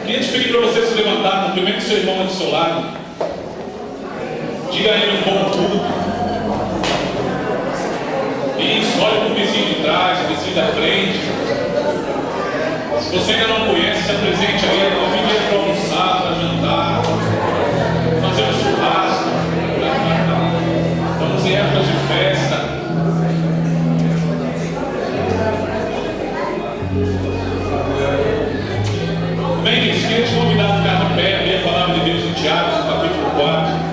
Queria te pedir para você se levantar, cumprimente seu irmão do seu lado. Diga a ele um bom culto. Isso, olha para o vizinho de trás, o vizinho da frente. Se você ainda não conhece, se apresente ali. Convide ele para almoçar, para jantar, fazer um churrasco. Estamos em épocas de festa. Bem, queridos, queria te convidar a ficar de pé, ler a palavra de Deus em Tiago, no capítulo 4.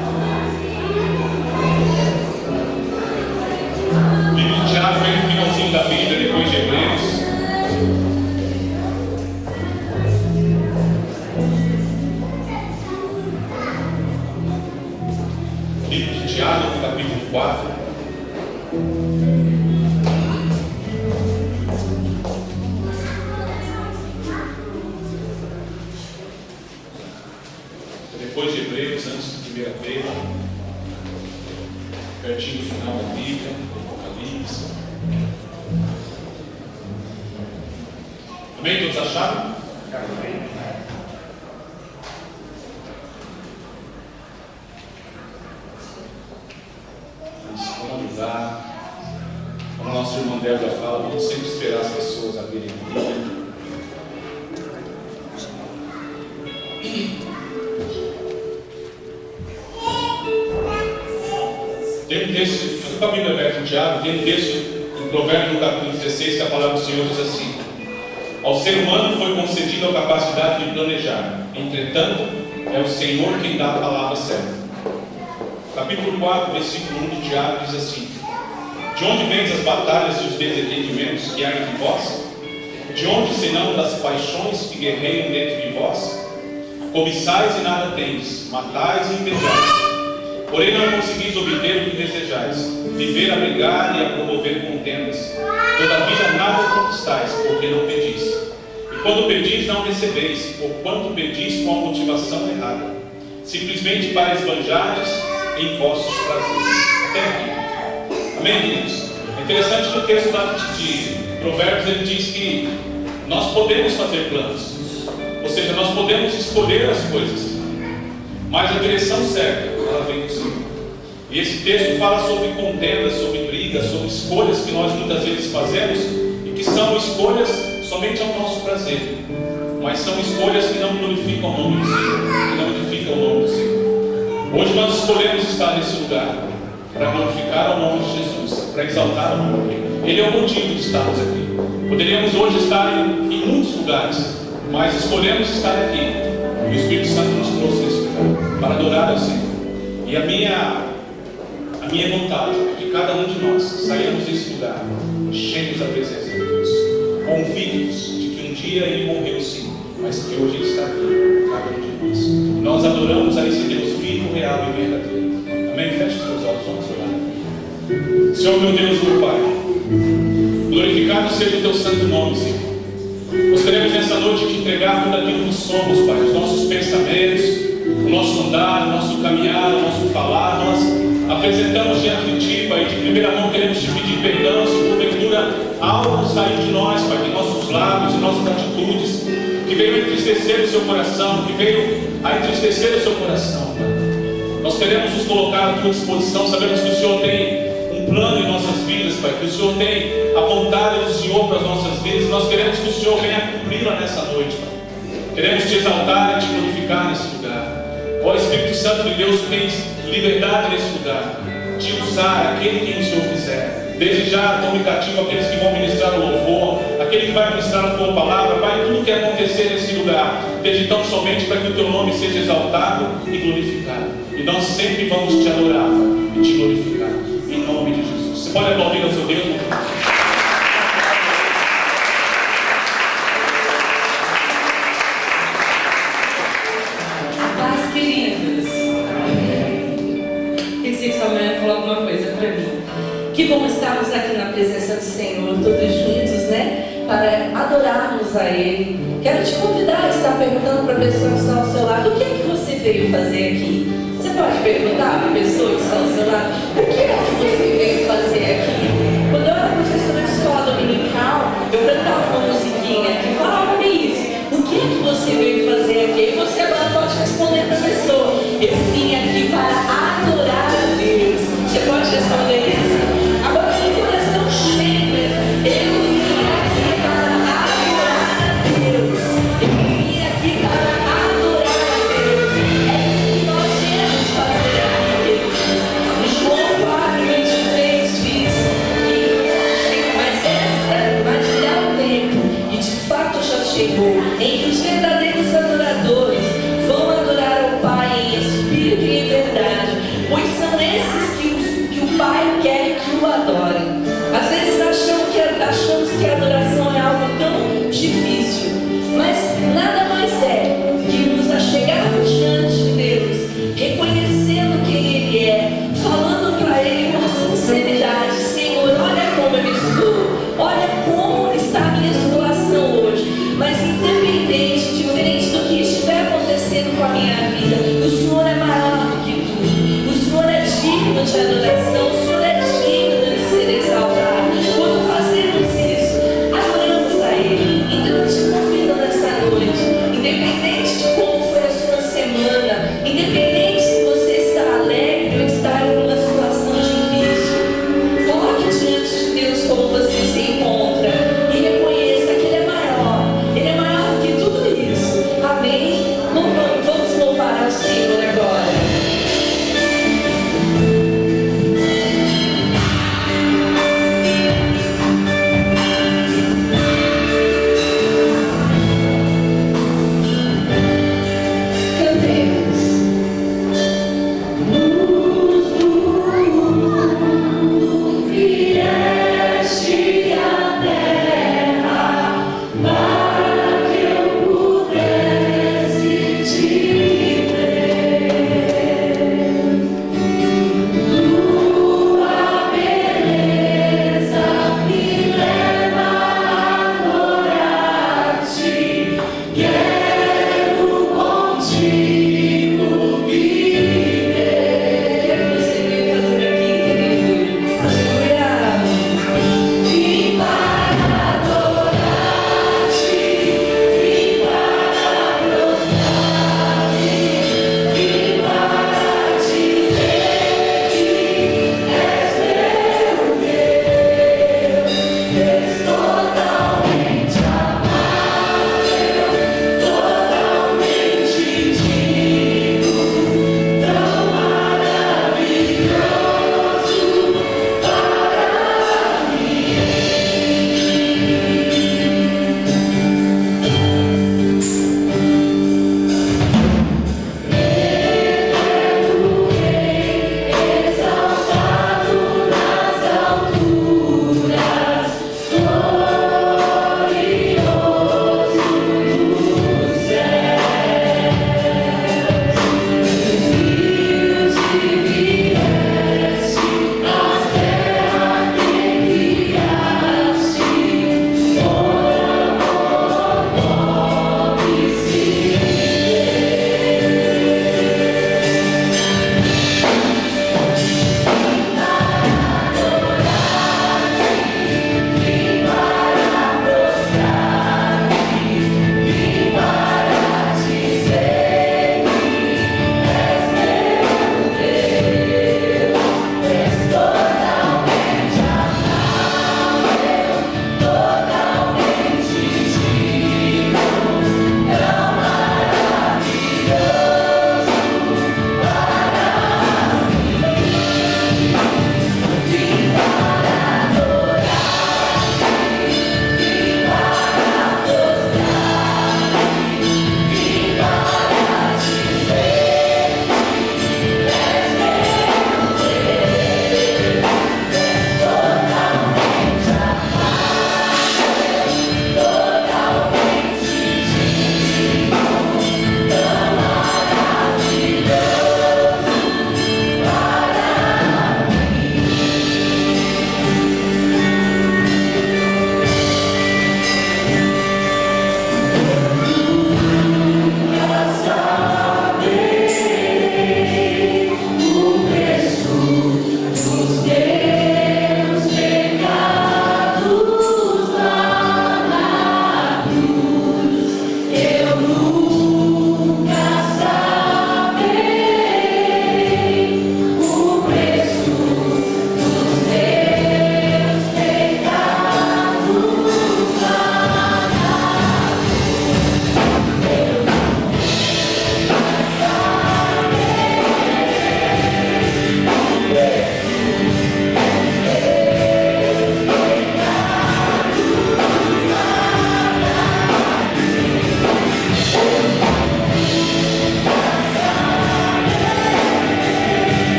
O livro de Tiago vem no finalzinho da Bíblia, depois de Hebreus. O livro de Tiago, no capítulo 4. Depois de Hebreus, antes do 1 Pedro, pertinho do final da Bíblia, do Apocalipse. Amém? Todos acharam? Vamos ajudar. Como o nosso irmão Débora fala, vamos sempre esperar as pessoas abrirem a Bíblia. Tem um texto, a Bíblia aberta em Tiago, tem um texto em Provérbios, no capítulo 16, que a palavra do Senhor diz assim: ao ser humano foi concedida a capacidade de planejar, entretanto, é o Senhor quem dá a palavra certa. Capítulo 4, versículo 1 de Tiago diz assim: de onde vêm as batalhas e os desentendimentos que há entre vós? De onde senão das paixões que guerreiam dentro de vós? Cobiçais e nada tendes, matais e invejais. Porém não conseguis obter o que desejais, viver a brigar e a promover contendas. Todavia nada conquistais, porque não pedis. E quando pedis, não recebeis, porquanto pedis com a motivação errada, simplesmente para esbanjardes em vossos prazeres. Até aqui. Amém, queridos? É interessante que o texto de Provérbios ele diz que nós podemos fazer planos, ou seja, nós podemos escolher as coisas, mas a direção certa ela vem do Senhor. E esse texto fala sobre contendas, sobre brigas, sobre escolhas que nós muitas vezes fazemos e que são escolhas somente ao nosso prazer, mas são escolhas que não glorificam o nome do Senhor, que não edificam o nome do Senhor. Hoje nós escolhemos estar nesse lugar para glorificar o nome de Jesus, para exaltar o nome dele. Ele é o motivo de estarmos aqui. Poderíamos hoje estar em muitos lugares, mas escolhemos estar aqui. E o Espírito Santo nos trouxe nesse lugar para adorar ao Senhor. E a minha vontade é que cada um de nós saímos desse lugar cheios da presença de Deus, convictos de que um dia Ele morreu sim, mas que hoje Ele está aqui, cada um de nós. E nós adoramos a esse Deus vivo, real e verdadeiro. Amém? Feche os seus olhos, vamos orar. Senhor meu Deus, meu Pai, glorificado seja o Teu santo nome, Senhor. Nós queremos nessa noite te entregar tudo aquilo que somos, Pai, os nossos pensamentos, o nosso andar, o nosso caminhar, o nosso falar. Nós apresentamos diante de Ti, Pai, de primeira mão queremos te pedir perdão se porventura algo sair de nós, Pai, de nossos lábios, de nossas atitudes, que veio entristecer o Seu coração, que veio a entristecer o Seu coração, Pai. Nós queremos nos colocar à Tua disposição, sabemos que o Senhor tem um plano em nossas vidas, Pai, que o Senhor tem a vontade do Senhor para as nossas vidas. Nós queremos que o Senhor venha cumpri-la nessa noite, Pai. Queremos te exaltar e te glorificar nesse lugar. Ó Espírito Santo de Deus, tu tens liberdade nesse lugar de usar aquele que o Senhor quiser. Desde já tome cativo aqueles que vão ministrar o louvor, aquele que vai ministrar a Tua palavra, Pai, tudo que acontecer nesse lugar, desde tão somente para que o Teu nome seja exaltado e glorificado. E nós sempre vamos te adorar, Pai, e te glorificar. Em nome de Jesus. Você pode aplaudir ao seu Deus? Paz, queridos. Pensei que sua mãe ia falar alguma coisa para mim. Que bom estarmos aqui na presença do Senhor, todos juntos, né? Para adorarmos a Ele. Quero te convidar a estar perguntando para a pessoa que está ao seu lado: o que é que você veio fazer aqui? Você pode perguntar para a pessoa que está ao seu lado: o que é que você veio fazer aqui? Quando eu era professora de escola dominical, eu cantava uma musiquinha que falava isso. O que é que você veio fazer aqui? em que os verdadeiros adoradores vão adorar ao Pai em espírito e em verdade, pois são esses que o Pai quer que o adorem. Às vezes achamos que a adoração é algo tão difícil, mas nada mais é que nos achegarmos diante de Deus, reconhecendo quem Ele é, falando para Ele com sinceridade: Senhor, olha como eu estou, olha como está a minha situação hoje, mas independente de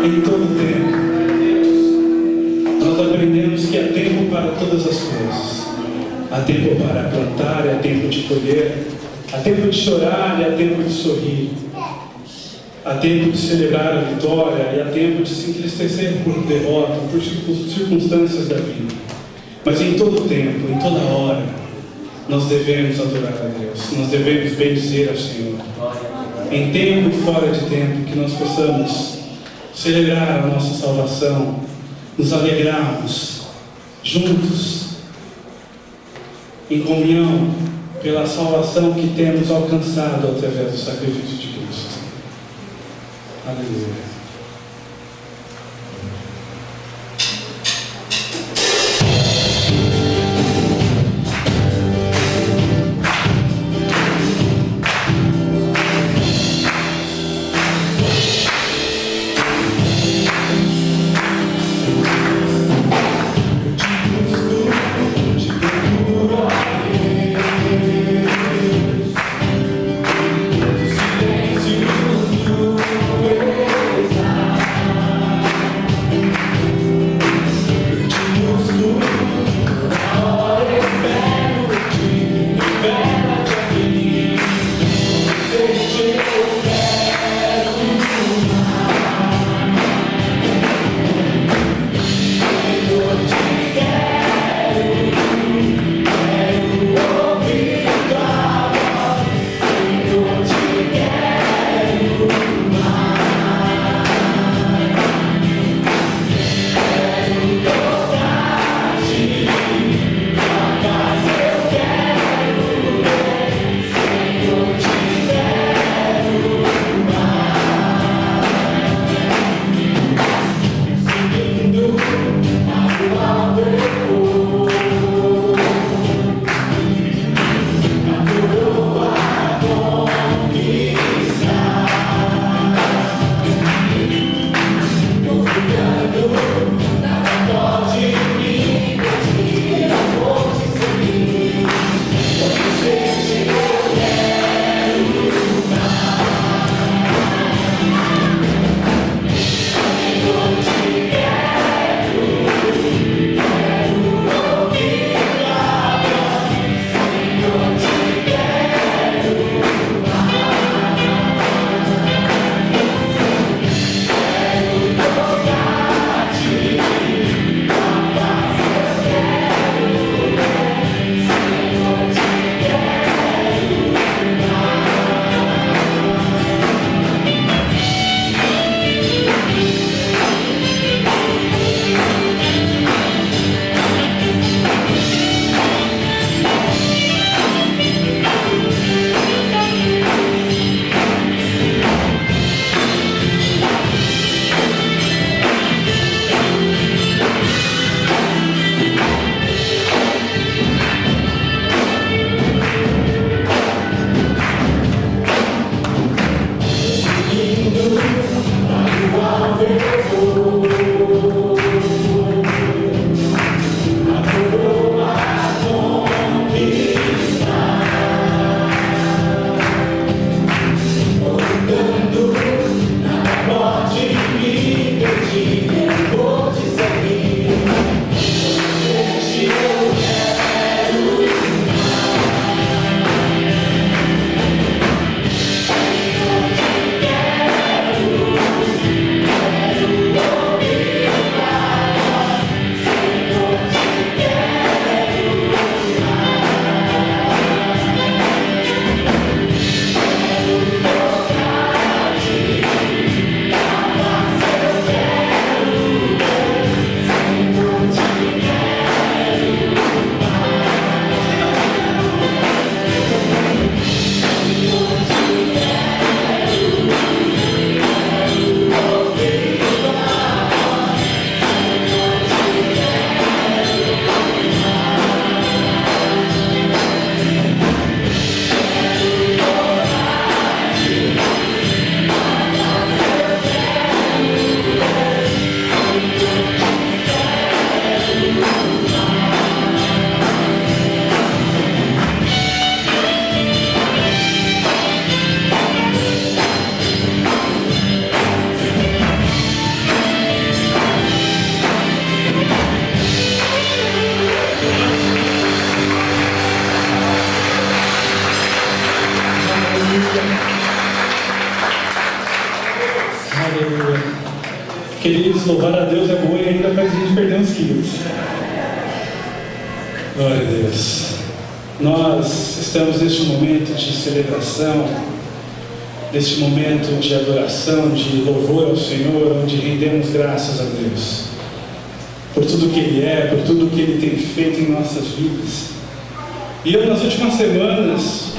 em todo tempo. Nós aprendemos que há tempo para todas as coisas. Há tempo para plantar, e há tempo de colher. Há tempo de chorar e há tempo de sorrir. Há tempo de celebrar a vitória e há tempo de se entristecer por derrota, por circunstâncias da vida. Mas em todo tempo, em toda hora, nós devemos adorar a Deus. Nós devemos bendizer ao Senhor. Em tempo e fora de tempo, que nós possamos celebrar a nossa salvação, nos alegrarmos juntos, em comunhão, pela salvação que temos alcançado através do sacrifício de Cristo. Aleluia. Silêncio do Aleluia. Queridos, louvar a Deus é bom e ainda faz a gente perder uns quilos. Glória a Deus. Nós estamos neste momento de celebração, neste momento de adoração, de louvor ao Senhor, onde rendemos graças a Deus por tudo que Ele é, por tudo que Ele tem feito em nossas vidas. E eu, nas últimas semanas,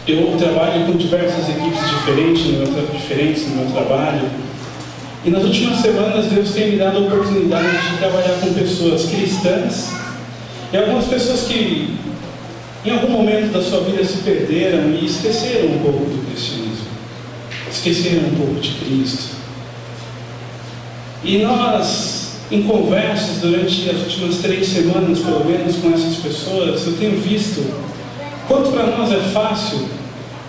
eu trabalho com diversas equipes diferentes no meu trabalho, e nas últimas semanas Deus tem me dado a oportunidade de trabalhar com pessoas cristãs e algumas pessoas que em algum momento da sua vida se perderam e esqueceram um pouco do cristianismo, esqueceram um pouco de Cristo. E nós, em conversas durante as últimas 3 semanas, pelo menos, com essas pessoas, eu tenho visto quanto para nós é fácil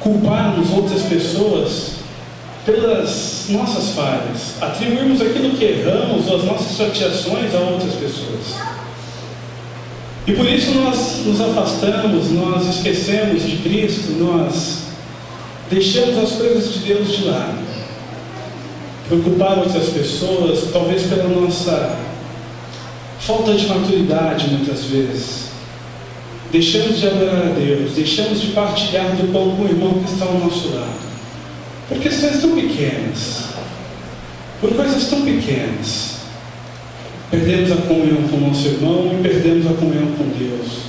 culparmos outras pessoas pelas nossas falhas, atribuirmos aquilo que erramos ou as nossas chateações a outras pessoas. E por isso nós nos afastamos, nós esquecemos de Cristo, nós deixamos as coisas de Deus de lado, por culpar outras pessoas, talvez pela nossa falta de maturidade muitas vezes. Deixamos de adorar a Deus, deixamos de partilhar do pão com o irmão que está ao nosso lado, por questões tão pequenas, por coisas tão pequenas. Perdemos a comunhão com o nosso irmão e perdemos a comunhão com Deus,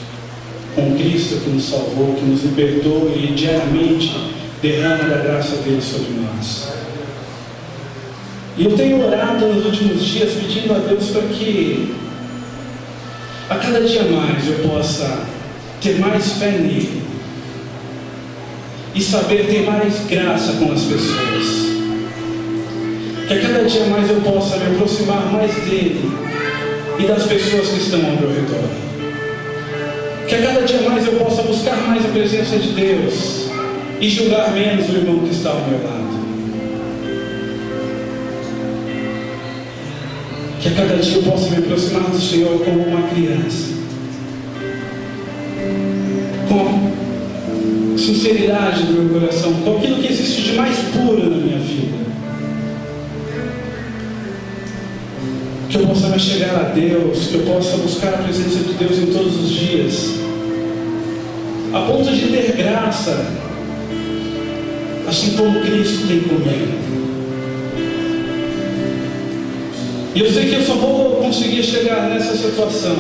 com Cristo que nos salvou, que nos libertou e diariamente derrama da graça dele sobre nós. E eu tenho orado nos últimos dias pedindo a Deus para que a cada dia mais eu possa ter mais fé nele e saber ter mais graça com as pessoas. Que a cada dia mais eu possa me aproximar mais dele e das pessoas que estão ao meu redor. Que a cada dia mais eu possa buscar mais a presença de Deus e julgar menos o irmão que está ao meu lado. Que a cada dia eu possa me aproximar do Senhor como uma criança, com sinceridade do meu coração, com aquilo que existe de mais puro na minha vida. Que eu possa me chegar a Deus, que eu possa buscar a presença de Deus em todos os dias, a ponto de ter graça, assim como Cristo tem comigo. E eu sei que eu só vou conseguir chegar nessa situação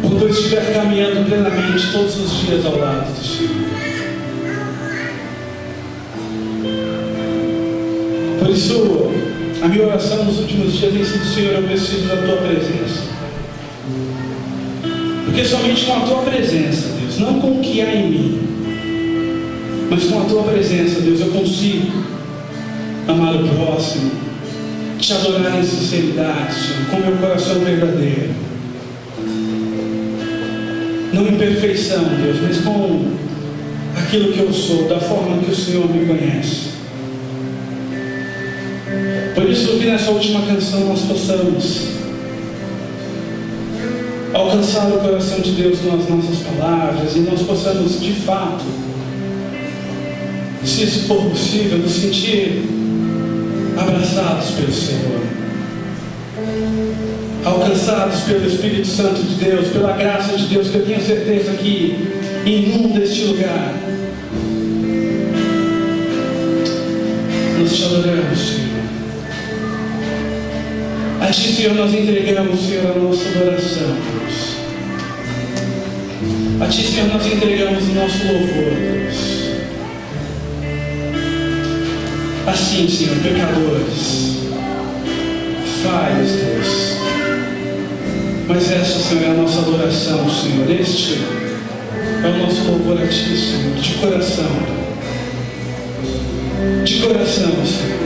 quando eu estiver caminhando plenamente todos os dias ao lado do Senhor. Por isso, a minha oração nos últimos dias tem sido: Senhor, eu preciso da Tua presença. Porque somente com a Tua presença, Deus, não com o que há em mim, mas com a Tua presença, Deus, eu consigo amar o próximo, Te adorar em sinceridade, Senhor, com meu coração verdadeiro. Não em perfeição, Deus, mas com aquilo que eu sou, da forma que o Senhor me conhece. Por isso que nessa última canção nós possamos alcançar o coração de Deus com as nossas palavras e nós possamos de fato, se isso for possível, nos sentir abraçados pelo Senhor, alcançados pelo Espírito Santo de Deus, pela graça de Deus, que eu tenho certeza que inunda este lugar. Nós Te adoramos, Senhor. A Ti, Senhor, nós entregamos, Senhor, a nossa adoração, Deus. A Ti, Senhor, nós entregamos o nosso louvor, Deus. Assim, Senhor, pecadores, falhos, Deus. Mas essa, Senhor, é a nossa adoração, Senhor. Este é o nosso louvor a Ti, Senhor, de coração. De coração, Senhor.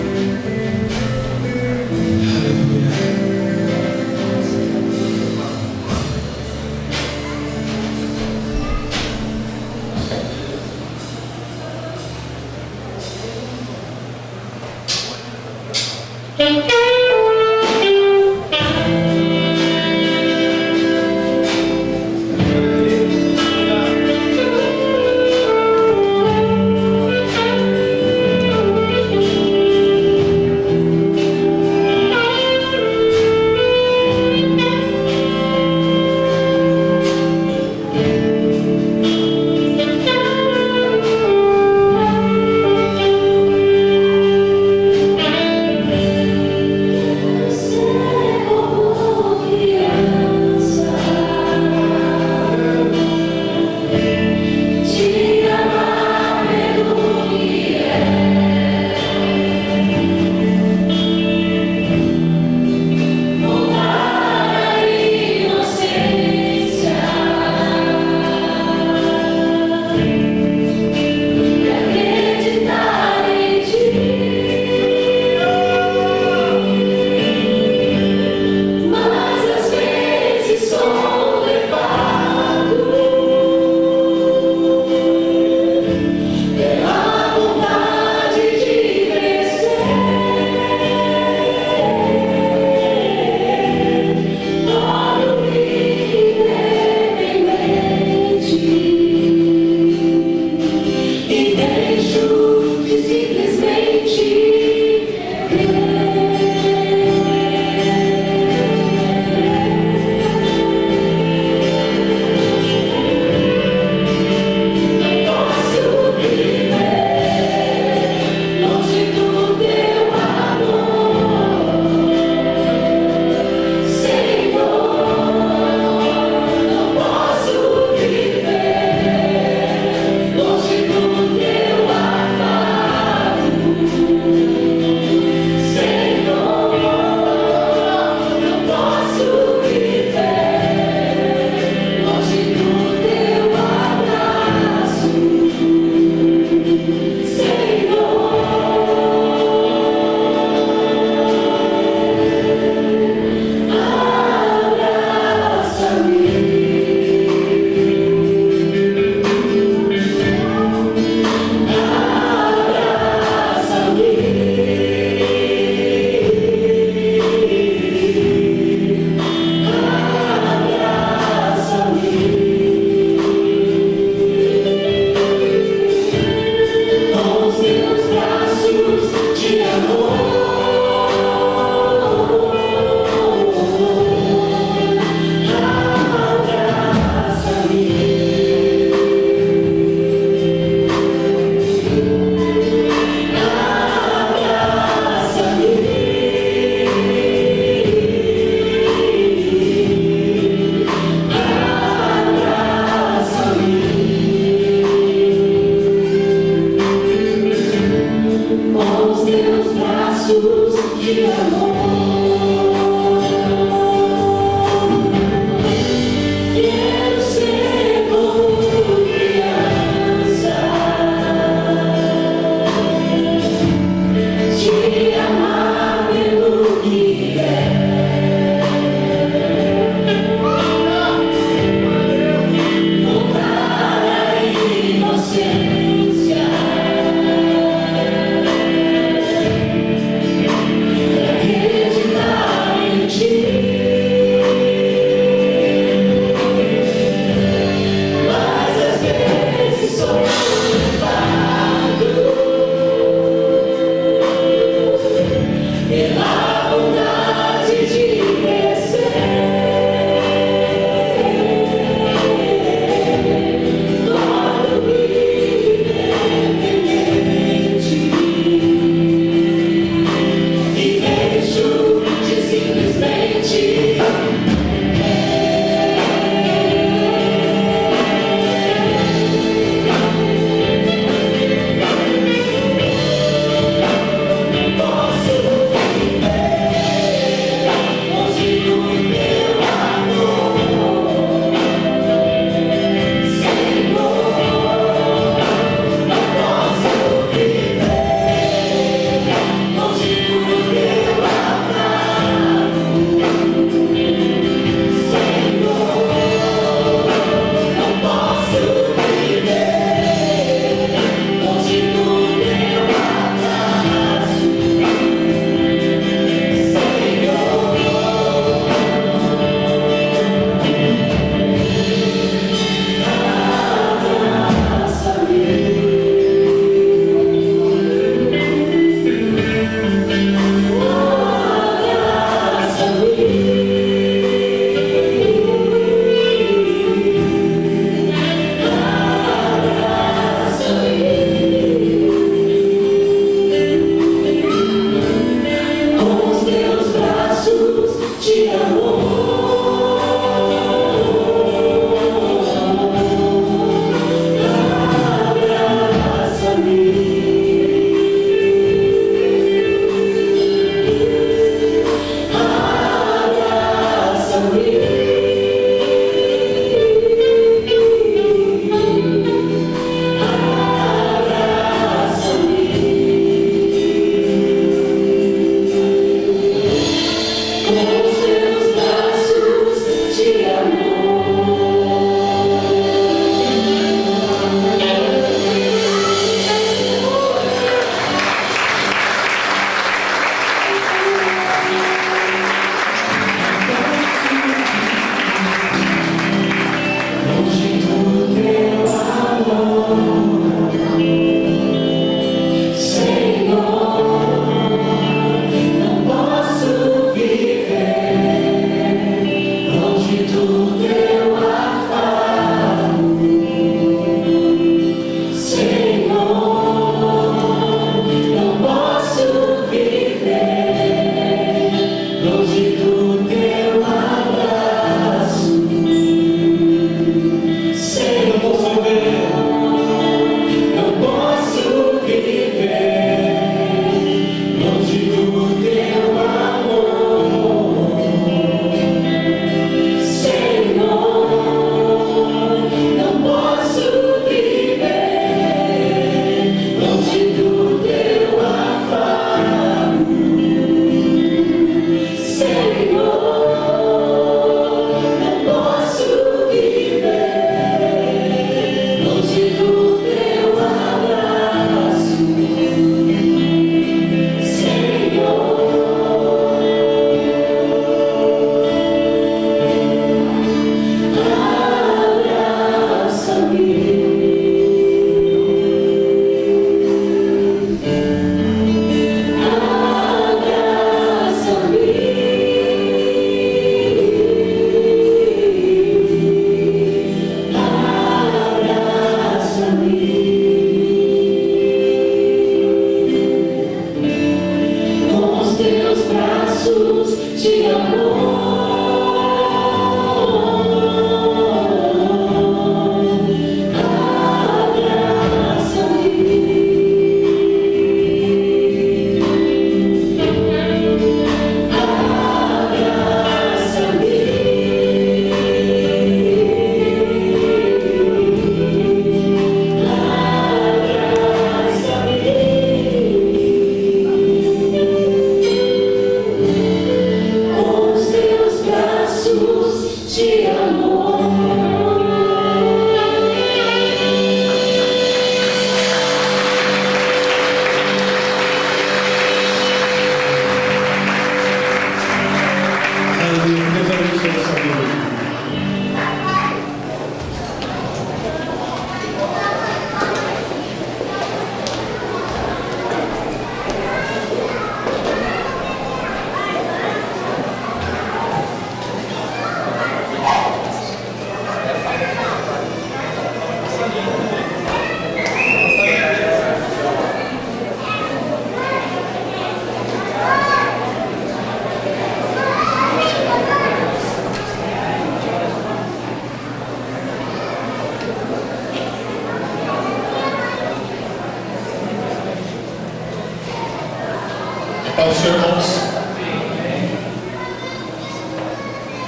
Para os irmãos.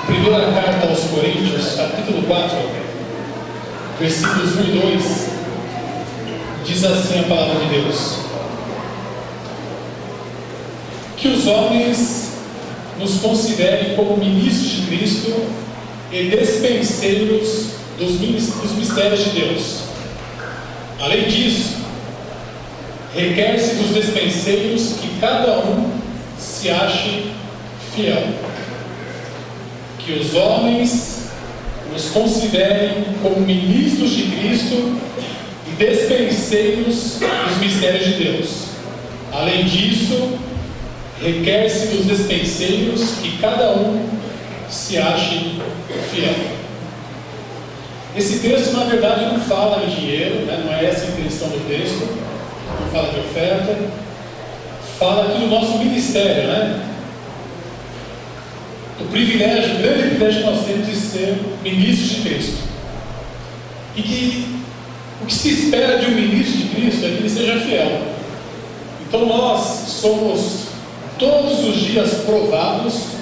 Primeira carta aos Coríntios, capítulo 4, versículos 1 e 2, diz assim a palavra de Deus: que os homens nos considerem como ministros de Cristo e despenseiros dos mistérios de Deus. Além disso, requer-se dos despenseiros que cada um se ache fiel. Que os homens nos considerem como ministros de Cristo e despenseiros dos mistérios de Deus. Além disso, requer-se dos despenseiros que cada um se ache fiel. Esse texto, na verdade, não fala em dinheiro, né? Não é essa a intenção do texto, não fala de oferta, fala aqui do nosso ministério, né? O privilégio, o grande privilégio que nós temos de ser ministros de Cristo. E que o que se espera de um ministro de Cristo é que ele seja fiel. Então nós somos todos os dias provados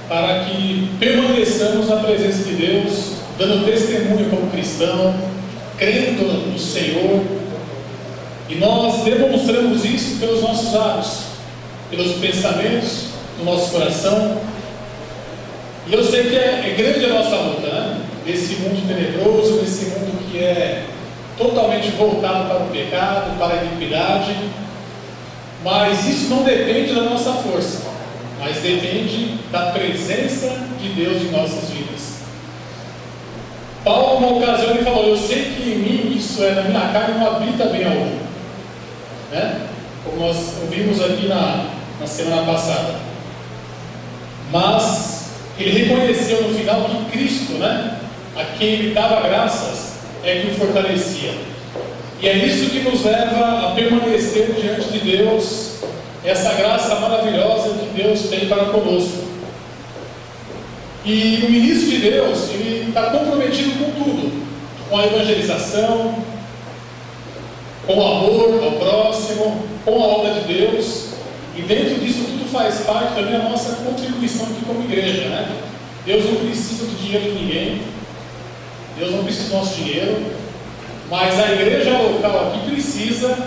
para que permaneçamos na presença de Deus, dando testemunho como cristão, crendo no Senhor. E nós demonstramos isso pelos nossos atos, pelos pensamentos do nosso coração. E eu sei que é grande a nossa luta, né? Nesse mundo tenebroso, nesse mundo que é totalmente voltado para o pecado, para a iniquidade. Mas isso não depende da nossa força, mas depende da presença de Deus em nossas vidas. Paulo, numa ocasião, ele falou: eu sei que em mim, isso é, na minha carne, não habita bem algum, né? Como nós ouvimos aqui na semana passada. Mas ele reconheceu no final que Cristo, né, a quem ele dava graças, é que o fortalecia. E é isso que nos leva a permanecer diante de Deus, essa graça maravilhosa que Deus tem para conosco. E o ministro de Deus, ele está comprometido com tudo, com a evangelização, com o amor ao próximo, com a obra de Deus. E dentro disso tudo faz parte também a nossa contribuição aqui como igreja, né? Deus não precisa do dinheiro de ninguém, Deus não precisa do nosso dinheiro, mas a igreja local aqui precisa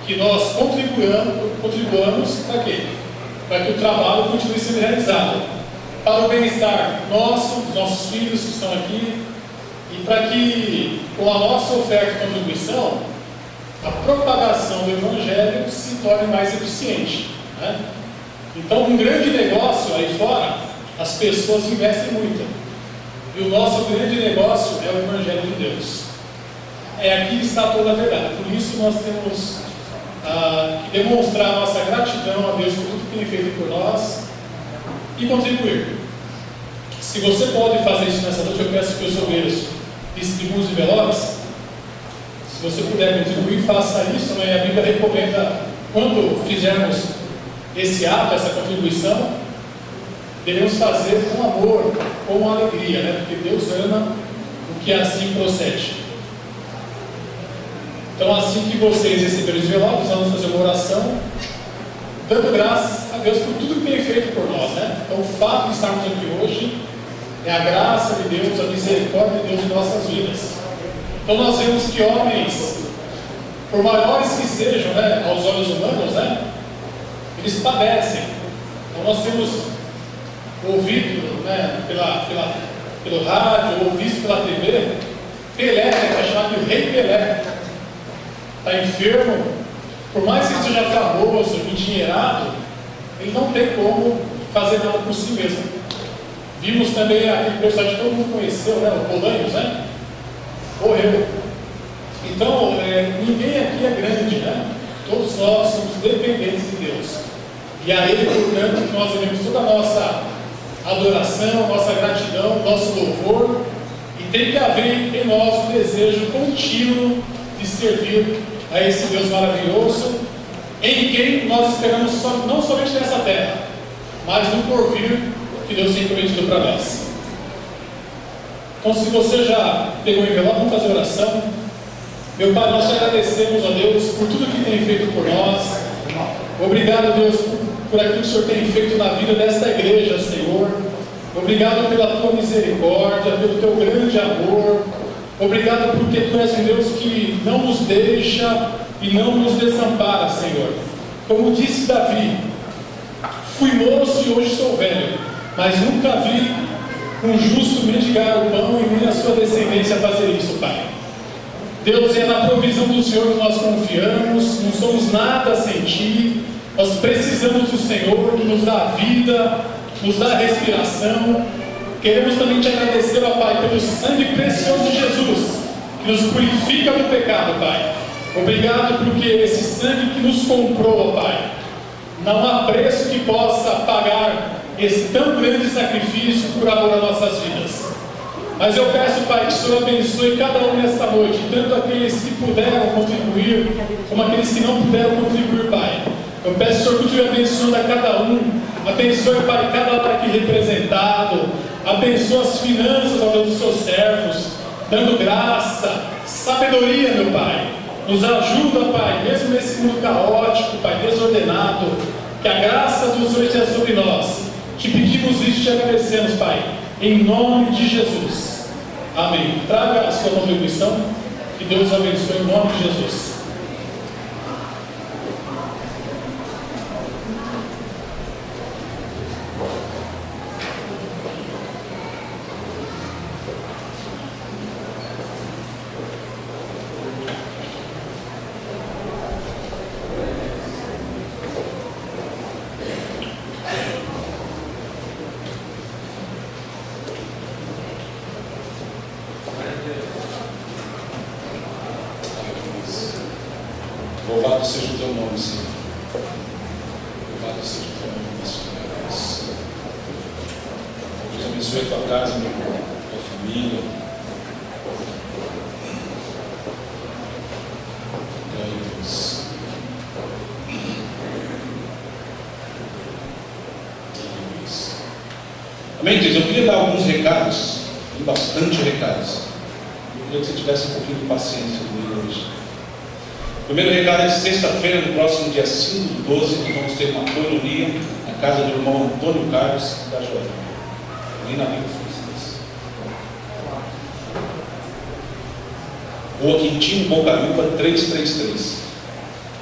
que nós contribuamos para quê? Para que o trabalho continue sendo realizado, para o bem-estar nosso, dos nossos filhos que estão aqui, e para que com a nossa oferta e contribuição a propagação do Evangelho se torne mais eficiente, né? Então, um grande negócio aí fora, as pessoas investem muito, e o nosso grande negócio é o Evangelho de Deus. É aqui que está toda a verdade. Por isso nós temos que demonstrar a nossa gratidão a Deus por tudo que tem feito por nós e contribuir. Se você pode fazer isso nessa noite, eu peço que os obreiros distribuam os envelopes. Se você puder contribuir, faça isso, né? A Bíblia recomenda, quando fizermos esse ato, essa contribuição, devemos fazer com amor, com alegria, né? Porque Deus ama o que assim procede. Então, assim que vocês receberem os envelopes, vamos fazer uma oração, dando graças a Deus por tudo que tem feito por nós, né? Então, o fato de estarmos aqui hoje é a graça de Deus, a misericórdia de Deus em nossas vidas. Então, nós vemos que homens, por maiores que sejam, né, aos olhos humanos, né, eles padecem. Então, nós temos ouvido, né, pelo rádio, ou visto pela TV, Pelé, que é chamado de Rei Pelé. Está enfermo, por mais que ele seja famoso, endinheirado, ele não tem como fazer nada por si mesmo. Vimos também aquele personagem que todo mundo conheceu, né, o Bolanhos, né? Morreu. Então, ninguém aqui é grande, né? Todos nós somos dependentes de Deus. E a Ele, portanto, que nós devemos toda a nossa adoração, nossa gratidão, nosso louvor, e tem que haver em nós um desejo contínuo de servir a esse Deus maravilhoso, em quem nós esperamos não somente nessa terra, mas no porvir que Deus tem prometido para nós. Então, se você já pegou o envelope, vamos fazer oração. Meu Pai, nós te agradecemos a Deus por tudo que tem feito por nós, Obrigado, Deus, por aquilo que o Senhor tem feito na vida desta igreja, Senhor. Obrigado pela tua misericórdia, pelo teu grande amor. Obrigado porque tu és um Deus que não nos deixa e não nos desampara, Senhor. Como disse Davi, fui moço e hoje sou velho, mas nunca vi um justo mendigar o pão e nem a sua descendência fazer isso, Pai. Deus, é na provisão do Senhor que nós confiamos, não somos nada sem Ti, nós precisamos do Senhor que nos dá vida, nos dá respiração. Queremos também Te agradecer, ó Pai, pelo sangue precioso de Jesus, que nos purifica do pecado, Pai. Obrigado porque esse sangue que nos comprou, ó Pai, não há preço que possa pagar esse tão grande sacrifício por amor às nossas vidas. Mas eu peço, Pai, que o Senhor abençoe cada um nesta noite, tanto aqueles que puderam contribuir, como aqueles que não puderam contribuir, Pai. Eu peço, Senhor, que continue abençoando a cada um. Abençoe, Pai, cada hora aqui representado. Abençoa as finanças, ó Deus, dos seus servos, dando graça, sabedoria, meu Pai. Nos ajuda, Pai, mesmo nesse mundo caótico, Pai, desordenado, que a graça do Senhor esteja sobre nós. Te pedimos isso e te agradecemos, Pai, em nome de Jesus. Amém. Traga a sua contribuição, que Deus abençoe em nome de Jesus. Louvado seja o teu nome, Senhor. Louvado seja o teu nome, Senhor. Deus abençoe a tua casa, meu irmão, a tua família. Glória a Deus. Amém, queridos? Eu queria dar alguns recados, bastante recados. Eu queria que você tivesse um pouquinho de paciência comigo hoje. O primeiro recado é sexta-feira, no próximo dia 5/12, que vamos ter uma coinonia na casa do irmão Antônio Carlos da Joana, ali na Vila Fristas. Rua Quintino Bocaruba 333,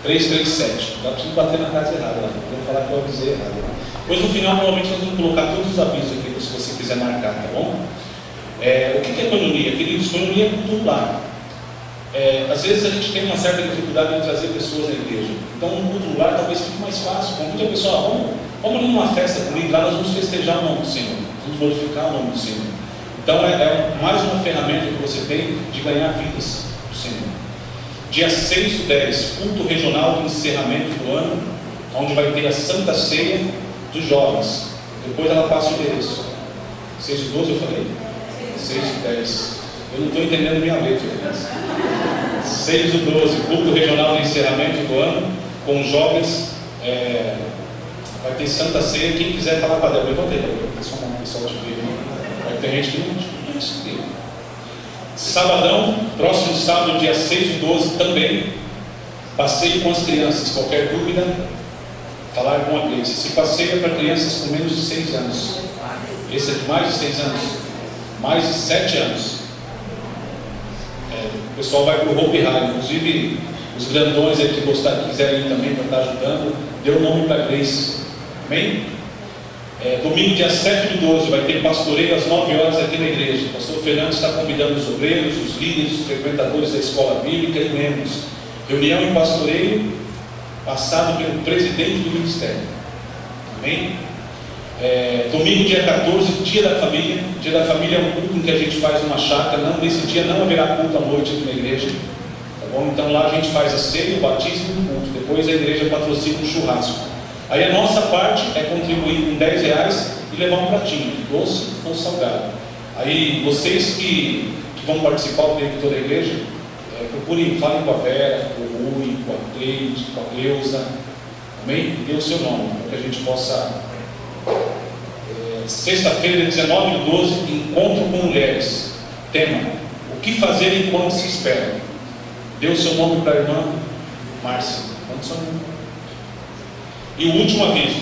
337. Já preciso bater na casa errada lá, vou falar que eu avisei errado. Depois no final, normalmente nós vamos colocar todos os avisos aqui, se você quiser marcar, tá bom? O que é coinonia? Queridos, coinonia é cultural. Às vezes a gente tem uma certa dificuldade em trazer pessoas à igreja. Então, um culto no lar talvez fique mais fácil. Convide a pessoa, vamos numa festa comigo, lá nós vamos festejar o nome do Senhor, vamos glorificar o nome do Senhor. Então, é mais uma ferramenta que você tem de ganhar vidas do Senhor. Dia 6/10, culto regional de encerramento do ano, onde vai ter a Santa Ceia dos jovens. Depois ela passa o endereço. 6/12 eu falei? 6/10. Eu não estou entendendo minha letra. 6/12, culto regional de encerramento do ano, com os jovens. Vai ter Santa Ceia. Quem quiser falar para Deus, levanta aí, pessoal te ver. Vai ter gente que não entende. Sabadão, próximo sábado, dia 6/12 também. Passeio com as crianças. Qualquer dúvida, falar com a igreja. Esse passeio é para crianças com menos de 6 anos. Esse é de mais de 6 anos, mais de 7 anos. O pessoal vai para o Hope High, inclusive os grandões aí que quiserem ir também para estar ajudando, dê o nome para a Grace. Amém? Domingo, dia 7/12, vai ter pastoreio às 9 horas aqui na igreja. O pastor Fernando está convidando os obreiros, os líderes, os frequentadores da escola bíblica e membros. Reunião em pastoreio, passado pelo presidente do ministério. Amém? Domingo, dia 14, dia da família. Dia da família é um culto em que a gente faz uma chácara. Nesse dia não haverá culto à noite aqui na igreja, tá bom? Então lá a gente faz a ceia, o batismo e o culto. Depois a igreja patrocina um churrasco. Aí a nossa parte é contribuir com R$10 e levar um pratinho de doce ou salgado. Aí vocês que vão participar do tempo toda a igreja, procurem, falem com a Vera, com o Rui, com a Cleide, com a Cleusa. Amém? Dê o seu nome, para que a gente possa. Sexta-feira, 19/12, encontro com mulheres. Tema: o que fazer enquanto se espera? Dê o seu nome para a irmã Márcia. Quanto seu nome? E o último aviso: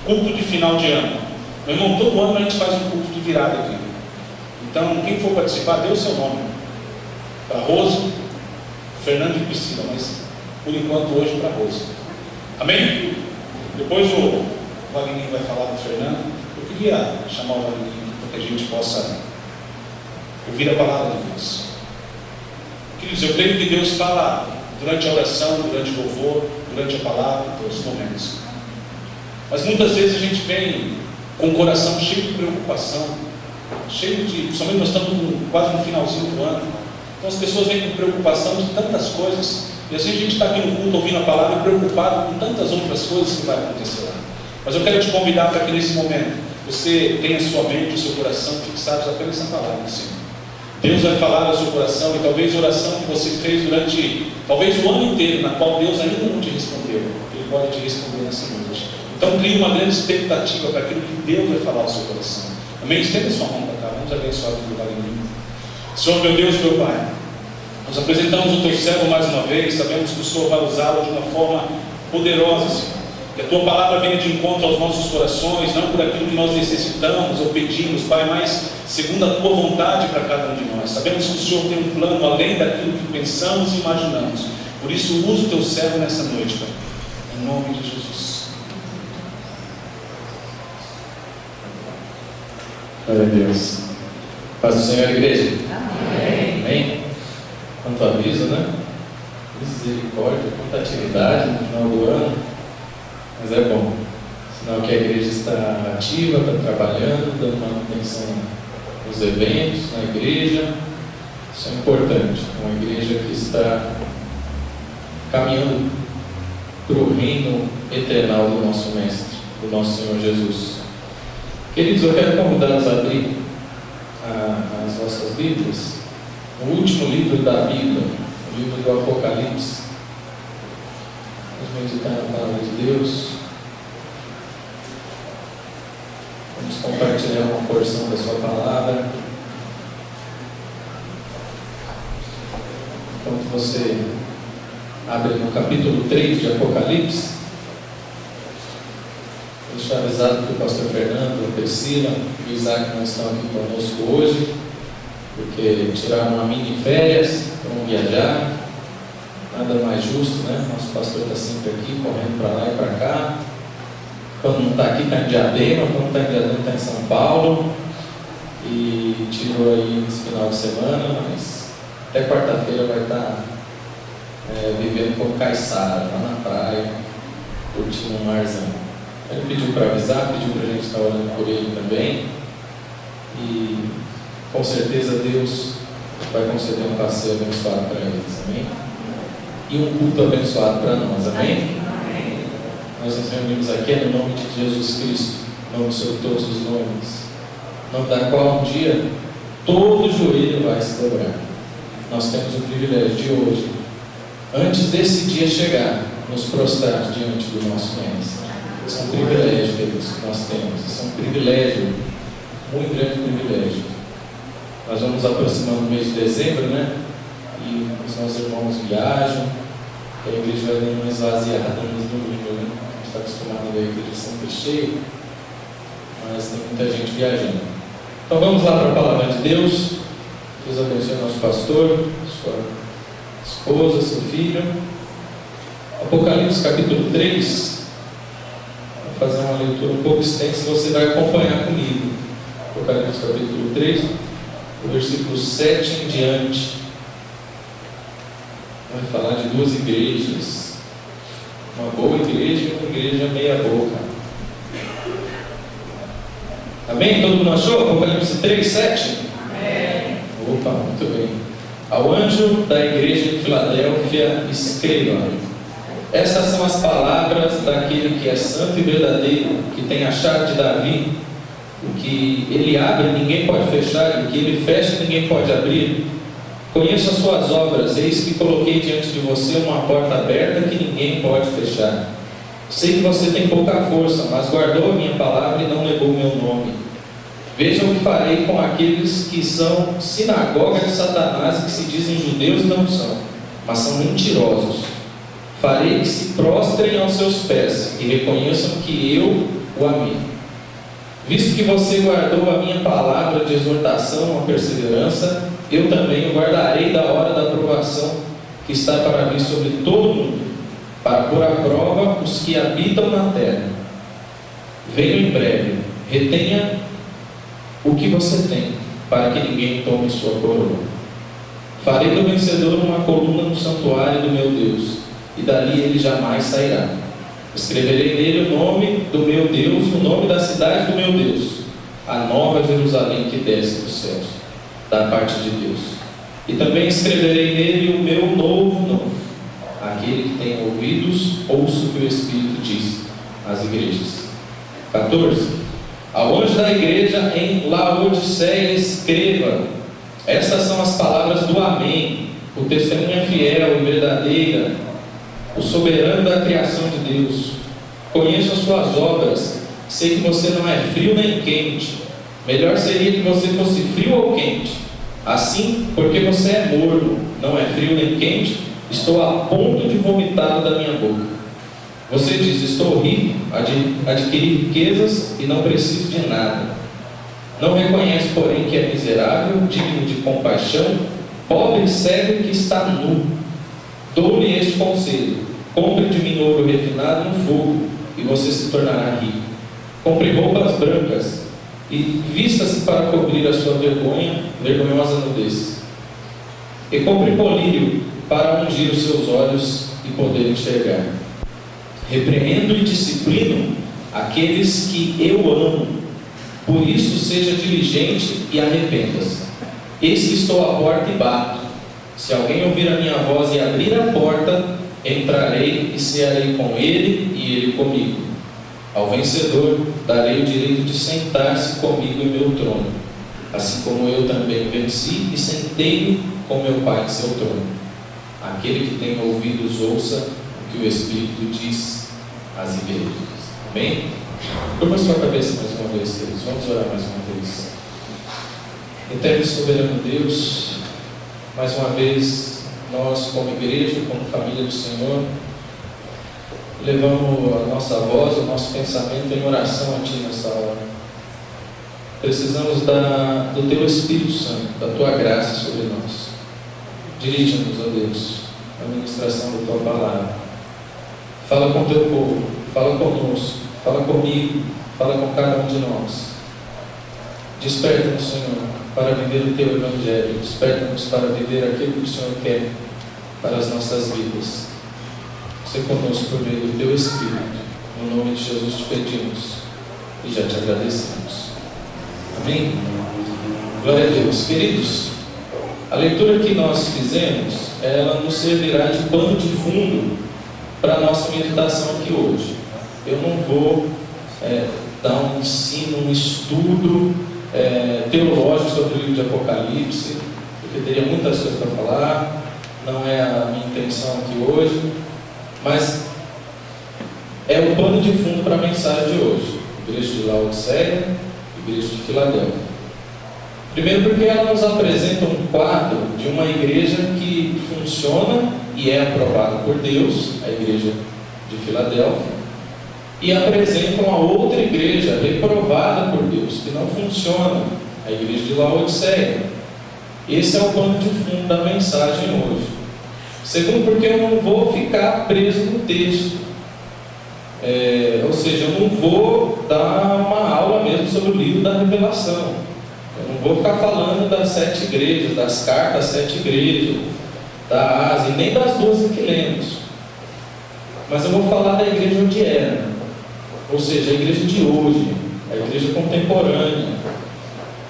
culto de final de ano. Meu irmão, todo ano a gente faz um culto de virada aqui. Então, quem for participar, dê o seu nome. Para Rose, Fernando e Priscila, mas por enquanto hoje para Rose. Amém? Depois o Wagner vai falar do Fernando. Eu queria chamar o Wagner para que a gente possa ouvir a palavra de Deus. Queridos, eu creio que Deus fala durante a oração, durante o louvor, durante a palavra, em todos os momentos. Mas muitas vezes a gente vem com o coração cheio de preocupação, cheio de, principalmente nós estamos quase no finalzinho do ano, então as pessoas vêm com preocupação de tantas coisas, e às vezes a gente está aqui no culto ouvindo a palavra e preocupado com tantas outras coisas que vai acontecer lá. Mas eu quero te convidar para que nesse momento você tenha a sua mente, o seu coração fixados apenas nessa palavra do Senhor. Deus vai falar ao seu coração, e talvez a oração que você fez durante talvez o ano inteiro, na qual Deus ainda não te respondeu, Ele pode te responder nessa noite. Então crie uma grande expectativa para aquilo que Deus vai falar ao seu coração. Amém? Estenda sua mão para cá, vamos abençoar o teu Wagner. Senhor, meu Deus, meu Pai, nós apresentamos o teu servo mais uma vez, sabemos que o Senhor vai usá-lo de uma forma poderosa, Senhor. Que a tua palavra venha de encontro aos nossos corações, não por aquilo que nós necessitamos ou pedimos, Pai, mas segundo a tua vontade para cada um de nós. Sabemos que o Senhor tem um plano além daquilo que pensamos e imaginamos. Por isso, usa o teu servo nessa noite, Pai. Em nome de Jesus. Glória a Deus. Paz do Senhor, igreja. Amém. Amém? Quanto aviso, né? Misericórdia, quanta atividade no final do ano. Mas é bom. Sinal que a igreja está ativa, está trabalhando, dando manutenção nos eventos, na igreja. Isso é importante. Uma igreja que está caminhando para o reino eternal do nosso Mestre, do nosso Senhor Jesus. Queridos, eu quero convidá-los a abrir as vossas Bíblias, o último livro da Bíblia, o livro do Apocalipse. Vamos meditar na palavra de Deus. Vamos compartilhar uma porção da sua palavra. Enquanto você abre no capítulo 3 de Apocalipse, deixar avisado que o pastor Fernando, a Priscila e o Isaac não estão aqui conosco hoje, porque tiraram uma mini férias, vão viajar. Nada mais justo, né? Nosso pastor está sempre aqui, correndo para lá e para cá. Quando não está aqui, está em Diadema. Quando está em Diadema, está em São Paulo. E tirou aí esse final de semana, mas até quarta-feira vai estar vivendo como caiçara, lá na praia, curtindo um marzão. Ele pediu para avisar, pediu para a gente estar orando por ele também. E com certeza Deus vai conceder um passeio abençoado para eles, amém? E um culto abençoado para nós, amém? Amém? Nós nos reunimos aqui no nome de Jesus Cristo, nome sobre todos os nomes, nome da qual um dia todo joelho vai se dobrar. Nós temos o privilégio de hoje, antes desse dia chegar, nos prostrar diante do nosso Mestre. Isso é um privilégio, queridos, que nós temos. Isso é um privilégio, muito grande privilégio. Nós vamos aproximando do mês de dezembro, né? E os nossos irmãos viajam, a igreja vai dando uma esvaziada nos domingos, né? A gente está acostumado a ver a igreja sempre cheia, mas tem muita gente viajando. Então vamos lá para a palavra de Deus. Deus abençoe o nosso pastor, sua esposa, seu filho. Apocalipse capítulo 3. Vou fazer uma leitura um pouco extensa, você vai acompanhar comigo. Apocalipse capítulo 3, do versículo 7 em diante. Vai falar de duas igrejas, uma boa igreja e uma igreja meia boca. Amém? Todo mundo achou? Apocalipse 3, 7? Amém. Opa, muito bem. Ao anjo da igreja de Filadélfia escreva: estas são as palavras daquele que é santo e verdadeiro, que tem a chave de Davi. O que ele abre ninguém pode fechar, e o que ele fecha ninguém pode abrir. Conheço as suas obras, eis que coloquei diante de você uma porta aberta que ninguém pode fechar. Sei que você tem pouca força, mas guardou a minha palavra e não negou o meu nome. Vejam o que farei com aqueles que são sinagoga de Satanás e que se dizem judeus e não são, mas são mentirosos. Farei que se prostrem aos seus pés e reconheçam que eu o amei. Visto que você guardou a minha palavra de exortação à perseverança, eu também o guardarei da hora da provação que está para vir sobre todo o mundo, para pôr à prova os que habitam na terra. Venho em breve, retenha o que você tem, para que ninguém tome sua coroa. Farei do vencedor uma coluna no santuário do meu Deus, e dali ele jamais sairá. Escreverei nele o nome do meu Deus, o nome da cidade do meu Deus, a nova Jerusalém que desce dos céus, da parte de Deus. E também escreverei nele o meu novo nome. Aquele que tem ouvidos, ouça o que o Espírito diz às igrejas. 14. Ao anjo da igreja em Laodiceia escreva: estas são as palavras do Amém, o testemunha fiel e verdadeira, o soberano da criação de Deus. Conheço as suas obras, sei que você não é frio nem quente. Melhor seria que você fosse frio ou quente. Assim, porque você é morno, não é frio nem quente, estou a ponto de vomitá-lo da minha boca. Você diz: estou rico, adquiri riquezas e não preciso de nada. Não reconhece, porém, que é miserável, digno de compaixão, pobre e cego que está nu. Dou-lhe este conselho: compre de mim ouro refinado no fogo, e você se tornará rico. Compre roupas brancas, e vista-se para cobrir a sua vergonhosa nudez. E compre colírio para ungir os seus olhos e poder enxergar. Repreendo e disciplino aqueles que eu amo. Por isso seja diligente e arrependa-se. Eis que estou à porta e bato. Se alguém ouvir a minha voz e abrir a porta, entrarei e cearei com ele e ele comigo. Ao vencedor darei o direito de sentar-se comigo em meu trono, assim como eu também venci e sentei-me com meu Pai em seu trono. Aquele que tem ouvidos ouça o que o Espírito diz às igrejas. Amém? Curva sua cabeça mais uma vez, queridos. Vamos orar mais uma vez. Eterno e soberano Deus, mais uma vez, nós como igreja, como família do Senhor, levamos a nossa voz, o nosso pensamento em oração a Ti nessa hora. Precisamos do Teu Espírito Santo, da Tua graça sobre nós. Dirija-nos, ó Deus, a ministração da Tua palavra. Fala com o Teu povo, fala conosco, fala comigo, fala com cada um de nós. Desperta-nos, Senhor, para viver o Teu Evangelho. Desperta-nos para viver aquilo que o Senhor quer para as nossas vidas. Seja conosco por meio do Teu Espírito. No nome de Jesus te pedimos e já te agradecemos. Amém? Glória a Deus. Queridos, a leitura que nós fizemos, ela nos servirá de pano de fundo para a nossa meditação aqui hoje. Eu não vou dar um ensino, um estudo teológico sobre o livro de Apocalipse, porque teria muitas coisas para falar, não é a minha intenção aqui hoje, mas é o pano de fundo para a mensagem de hoje. Igreja de Laodiceia, Igreja de Filadélfia. Primeiro porque ela nos apresenta um quadro de uma igreja que funciona e é aprovada por Deus, a Igreja de Filadélfia, e apresenta uma outra igreja reprovada por Deus, que não funciona, a Igreja de Laodiceia. Esse é o pano de fundo da mensagem hoje. Segundo porque eu não vou ficar preso no texto, ou seja, eu não vou dar uma aula mesmo sobre o livro da Revelação. Eu não vou ficar falando das 7 igrejas, das cartas às 7 igrejas, da Ásia, nem das 12 que lemos. Mas eu vou falar da igreja onde era, ou seja, a igreja de hoje, a igreja contemporânea.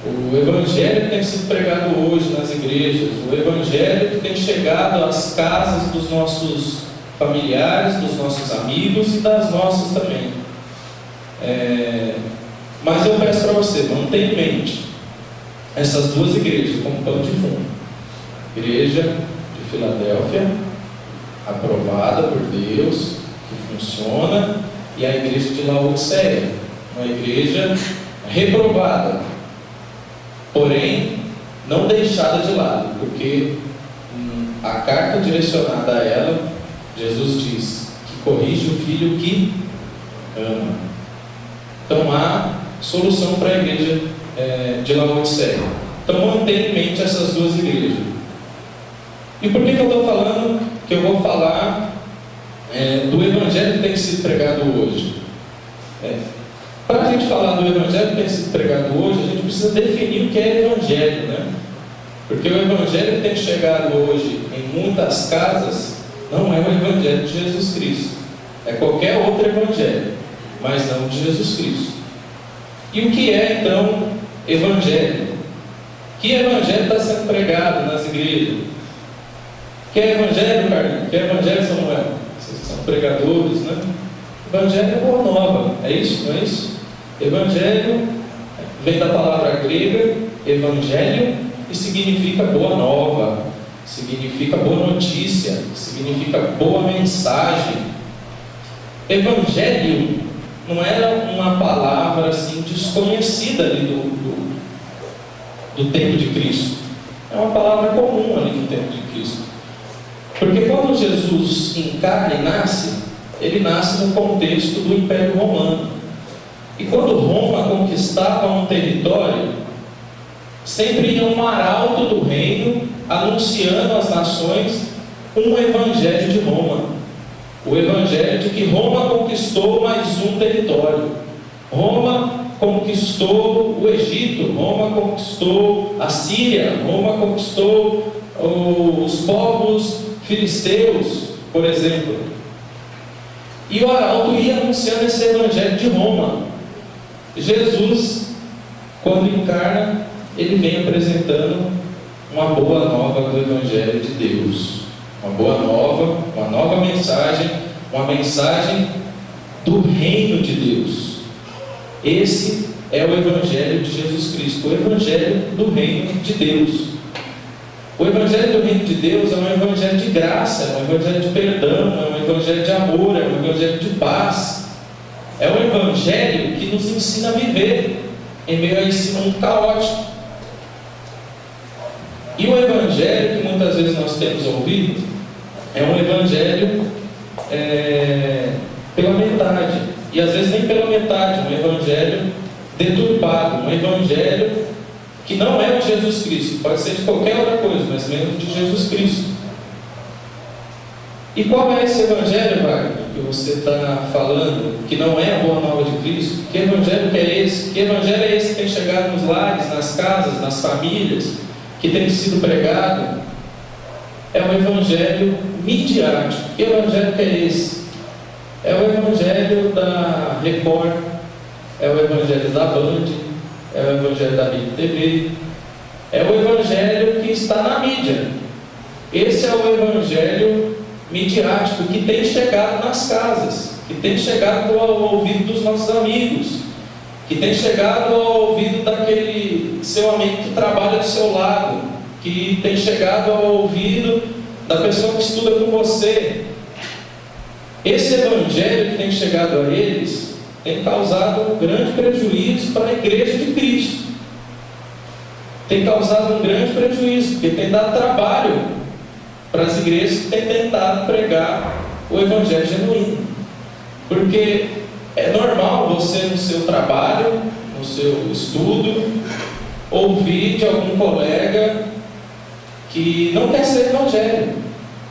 O evangelho que tem sido pregado hoje nas igrejas, o evangelho que tem chegado às casas dos nossos familiares, dos nossos amigos e das nossas também. Mas eu peço para você, mantenha em mente essas duas igrejas como pano de fundo. Igreja de Filadélfia, aprovada por Deus, que funciona, e a igreja de Laodiceia, uma igreja reprovada, porém não deixada de lado, porque a carta direcionada a ela Jesus diz que corrige o filho que ama. Então há solução para a igreja de Laodiceia. Então mantenha em mente essas duas igrejas. E por que eu estou falando que eu vou falar do evangelho que tem sido pregado hoje? Para a gente falar do evangelho que tem sido pregado hoje, a gente precisa definir o que é evangelho, né? Porque o evangelho que tem chegado hoje em muitas casas não é o evangelho de Jesus Cristo. É qualquer outro evangelho, mas não de Jesus Cristo. E o que é então evangelho? Que evangelho está sendo pregado nas igrejas? Que é evangelho, Carlinhos? Que é evangelho, Samuel? Vocês são pregadores, né? Evangelho é boa nova, é isso? Não é isso? Evangelho vem da palavra grega, evangelho, e significa boa nova, significa boa notícia, significa boa mensagem. Evangelho não era uma palavra assim desconhecida ali do tempo de Cristo. É uma palavra comum ali no tempo de Cristo. Porque quando Jesus encarna e nasce, ele nasce no contexto do Império Romano. E quando Roma conquistava um território, sempre ia um arauto do reino anunciando às nações um evangelho de Roma. O evangelho de que Roma conquistou mais um território. Roma conquistou o Egito, Roma conquistou a Síria, Roma conquistou os povos filisteus, por exemplo. E o arauto ia anunciando esse evangelho de Roma. Jesus, quando encarna, ele vem apresentando uma boa nova do evangelho de Deus. Uma boa nova, uma nova mensagem, uma mensagem do reino de Deus. Esse é o evangelho de Jesus Cristo, o evangelho do reino de Deus. O evangelho do reino de Deus é um evangelho de graça, é um evangelho de perdão, é um evangelho de amor, é um evangelho de paz. É um evangelho que nos ensina a viver em meio a esse mundo caótico. E o evangelho que muitas vezes nós temos ouvido é um evangelho pela metade, e às vezes nem pela metade, um evangelho deturpado, um evangelho que não é de Jesus Cristo, pode ser de qualquer outra coisa, mas menos de Jesus Cristo. E qual é esse evangelho, Wagner, que você está falando, que não é a boa nova de Cristo? Que evangelho que é esse? Que evangelho é esse que tem chegado nos lares, nas casas, nas famílias, que tem sido pregado? É o evangelho midiático. Que evangelho que é esse? É o evangelho da Record, é o evangelho da Band, é o evangelho da Bíblia TV, é o evangelho que está na mídia. Esse é o evangelho midiático que tem chegado nas casas, que tem chegado ao ouvido dos nossos amigos, que tem chegado ao ouvido daquele seu amigo que trabalha do seu lado, que tem chegado ao ouvido da pessoa que estuda com você. Esse evangelho que tem chegado a eles tem causado um grande prejuízo para a igreja de Cristo. Tem causado um grande prejuízo, porque tem dado trabalho para as igrejas que têm tentado pregar o evangelho genuíno. Porque é normal você, no seu trabalho, no seu estudo, ouvir de algum colega que não quer ser evangélico.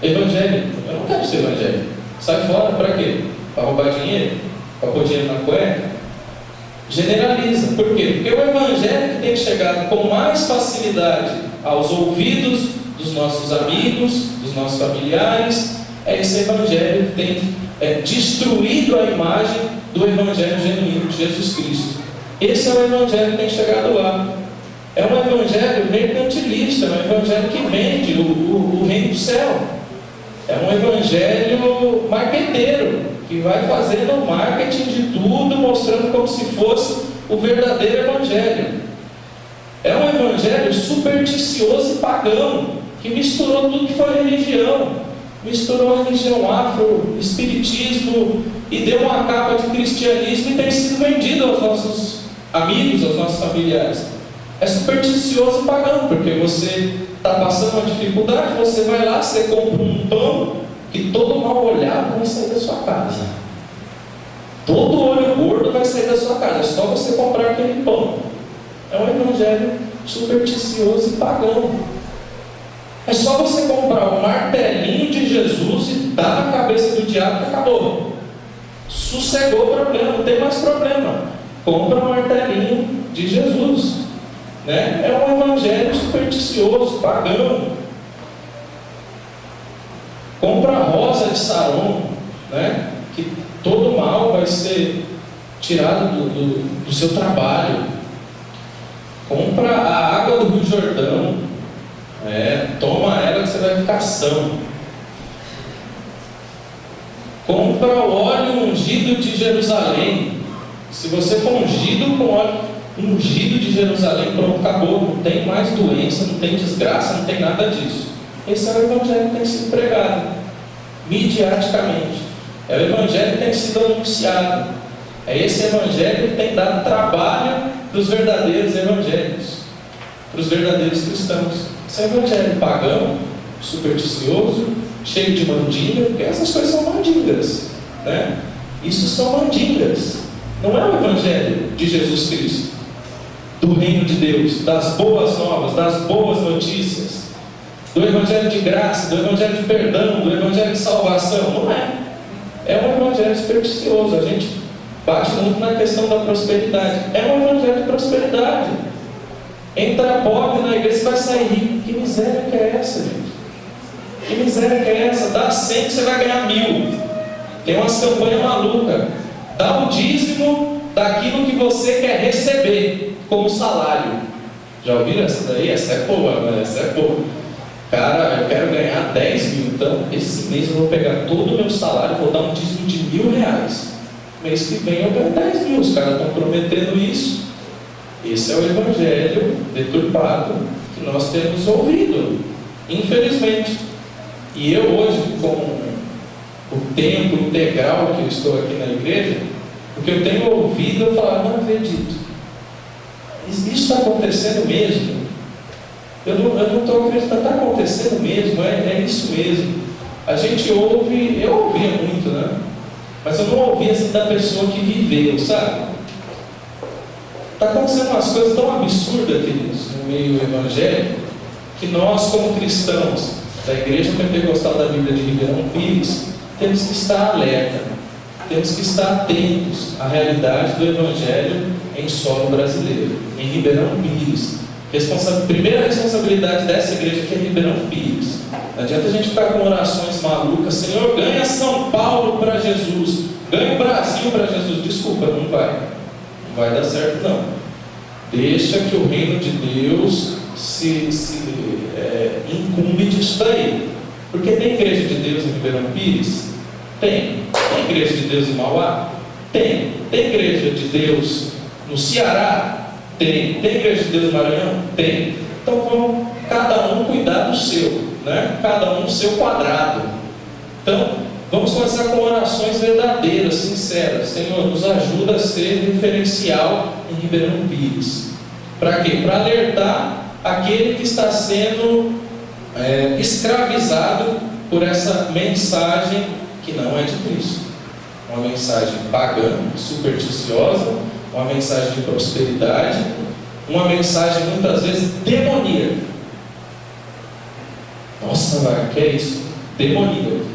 Eu não quero ser evangélico. Sai fora para quê? Para roubar dinheiro? Para pôr dinheiro na cueca? Generaliza. Por quê? Porque o evangelho que tem chegado com mais facilidade aos ouvidos dos nossos amigos, dos nossos familiares, é esse evangelho que tem destruído a imagem do evangelho genuíno de Jesus Cristo. Esse é o evangelho que tem chegado lá. É um evangelho mercantilista, é um evangelho que vende o reino do céu. É um evangelho marqueteiro, que vai fazendo marketing de tudo, mostrando como se fosse o verdadeiro evangelho. É um evangelho supersticioso e pagão, que misturou tudo que foi religião. Misturou a religião afro, espiritismo, e deu uma capa de cristianismo e tem sido vendido aos nossos amigos, aos nossos familiares. É supersticioso e pagão, porque você está passando uma dificuldade, você vai lá, você compra um pão que todo mal sair da sua casa. Todo olho gordo vai sair da sua casa. É só você comprar aquele pão. É um evangelho supersticioso e pagão. É só você comprar o martelinho de Jesus e dar na cabeça do diabo que acabou. Sossegou o problema, não tem mais problema. Compra o martelinho de Jesus. Né? É um evangelho supersticioso, pagão. Compra a rosa de Saron, né? Que todo mal vai ser tirado do seu trabalho. Compra a água do Rio Jordão, toma ela que você vai ficar são. Compra o óleo ungido de Jerusalém. Se você for ungido com óleo ungido de Jerusalém, pronto, acabou. Não tem mais doença, não tem desgraça, não tem nada disso. Esse é o evangelho que tem sido pregado midiaticamente. É o evangelho que tem sido anunciado. É esse evangelho que tem dado trabalho para os verdadeiros evangélicos, para os verdadeiros cristãos. Esse é o evangelho pagão, supersticioso, cheio de mandinga, porque essas coisas são mandingas, né? Isso são mandingas. Não é o evangelho de Jesus Cristo, do reino de Deus, das boas novas, das boas notícias, do evangelho de graça, do evangelho de perdão, do evangelho de salvação. Não é. É um evangelho supersticioso. A gente bate muito na questão da prosperidade. É um evangelho de prosperidade. Entra pobre na igreja, você vai sair rico. Que miséria que é essa, gente? Que miséria que é essa? Dá 100 que você vai ganhar 1000. Tem umas campanhas malucas. Dá o dízimo daquilo que você quer receber como salário. Já ouviram essa daí? Essa é boa, né? Essa é boa. Cara, eu quero ganhar 10 mil, então esse mês eu vou pegar todo o meu salário e vou dar um dízimo de R$1.000. Mês que vem eu ganho 10 mil. Os caras estão prometendo isso. Esse é o evangelho deturpado que nós temos ouvido, infelizmente. E eu hoje, com o tempo integral que eu estou aqui na igreja, o que eu tenho ouvido, eu falo, não acredito. Isso está acontecendo mesmo? Eu não estou acreditando, está acontecendo mesmo, é isso mesmo. A gente ouve, eu ouvia muito, né? Mas eu não ouvia assim da pessoa que viveu, sabe? Está acontecendo umas coisas tão absurdas, queridos, no meio evangélico, que nós, como cristãos da Igreja Pentecostal da Bíblia de Ribeirão Pires, temos que estar alerta, temos que estar atentos à realidade do evangelho em solo brasileiro, em Ribeirão Pires. Primeira responsabilidade dessa igreja que é Ribeirão Pires. Não adianta a gente ficar com orações malucas, Senhor, ganha São Paulo para Jesus, ganha o Brasil para Jesus. Desculpa, não vai dar certo não. Deixa que o reino de Deus se incumbe disso daí. Porque tem igreja de Deus em Ribeirão Pires? Tem igreja de Deus em Mauá? Tem igreja de Deus no Ceará? Tem igreja de Deus no Maranhão? Tem. Então vamos cada um cuidar do seu, né? Cada um no seu quadrado. Então vamos começar com orações verdadeiras, sinceras. Senhor, nos ajuda a ser referencial em Ribeirão Pires. Para quê? Para alertar aquele que está sendo escravizado por essa mensagem que não é de Cristo. Uma mensagem pagã, supersticiosa, uma mensagem de prosperidade, uma mensagem muitas vezes demoníaca. Nossa, vai, que é isso? Demoníaca.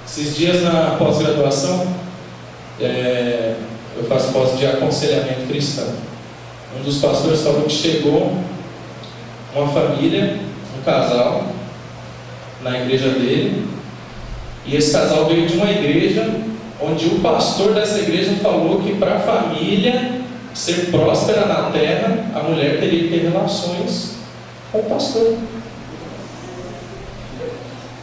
Esses dias na pós-graduação, eu faço pós de aconselhamento cristão. Um dos pastores falou que chegou uma família, um casal, na igreja dele, e esse casal veio de uma igreja onde o pastor dessa igreja falou que para a família ser próspera na terra, a mulher teria que ter relações com o pastor.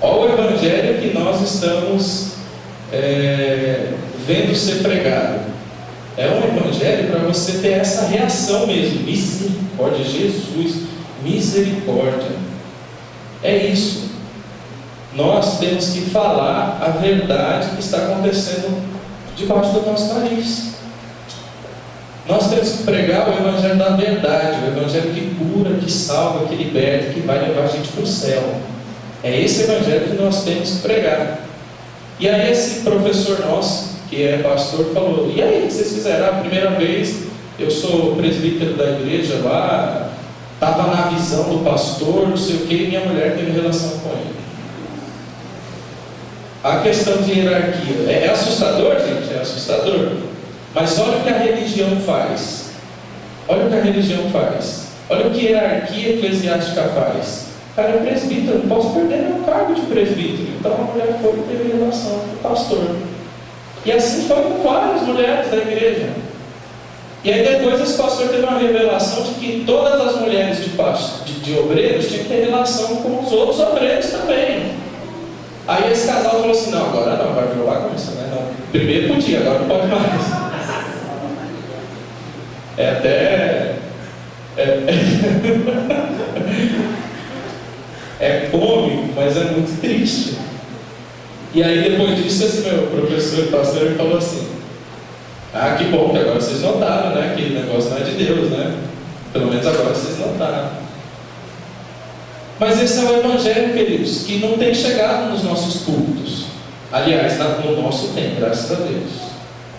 Olha o evangelho que nós estamos vendo ser pregado. É um evangelho para você ter essa reação mesmo. Misericórdia, Jesus, misericórdia. É isso. Nós temos que falar a verdade que está acontecendo debaixo do nosso nariz. Nós temos que pregar o evangelho da verdade, o evangelho que cura, que salva, que liberta, que vai levar a gente para o céu. É esse evangelho que nós temos que pregar. E aí esse professor nosso, que é pastor, falou: e aí, o que vocês fizeram? A primeira vez, eu sou presbítero da igreja lá, estava na visão do pastor, não sei o que, e minha mulher teve relação com ele. A questão de hierarquia é assustador, gente? É assustador. Mas olha o que a religião faz. Olha o que a religião faz. Olha o que a hierarquia eclesiástica faz. Cara, é presbítero, não posso perder meu cargo de presbítero. Então a mulher foi e teve relação com o pastor. E assim foi com várias mulheres da igreja. E aí depois esse pastor teve uma revelação de que todas as mulheres de obreiros tinham que ter relação com os outros obreiros também. Aí esse casal falou assim: não, agora não, vai vir bagunça, né? Não. Primeiro podia, agora não pode mais. É até... é cômico, mas é muito triste. E aí depois disso, esse meu professor, pastor, ele falou assim: ah, que bom que agora vocês notaram, né? Que o negócio não é de Deus, né? Pelo menos agora vocês notaram. Mas esse é o Evangelho, queridos, que não tem chegado nos nossos cultos. Aliás, no nosso tem, graças a Deus.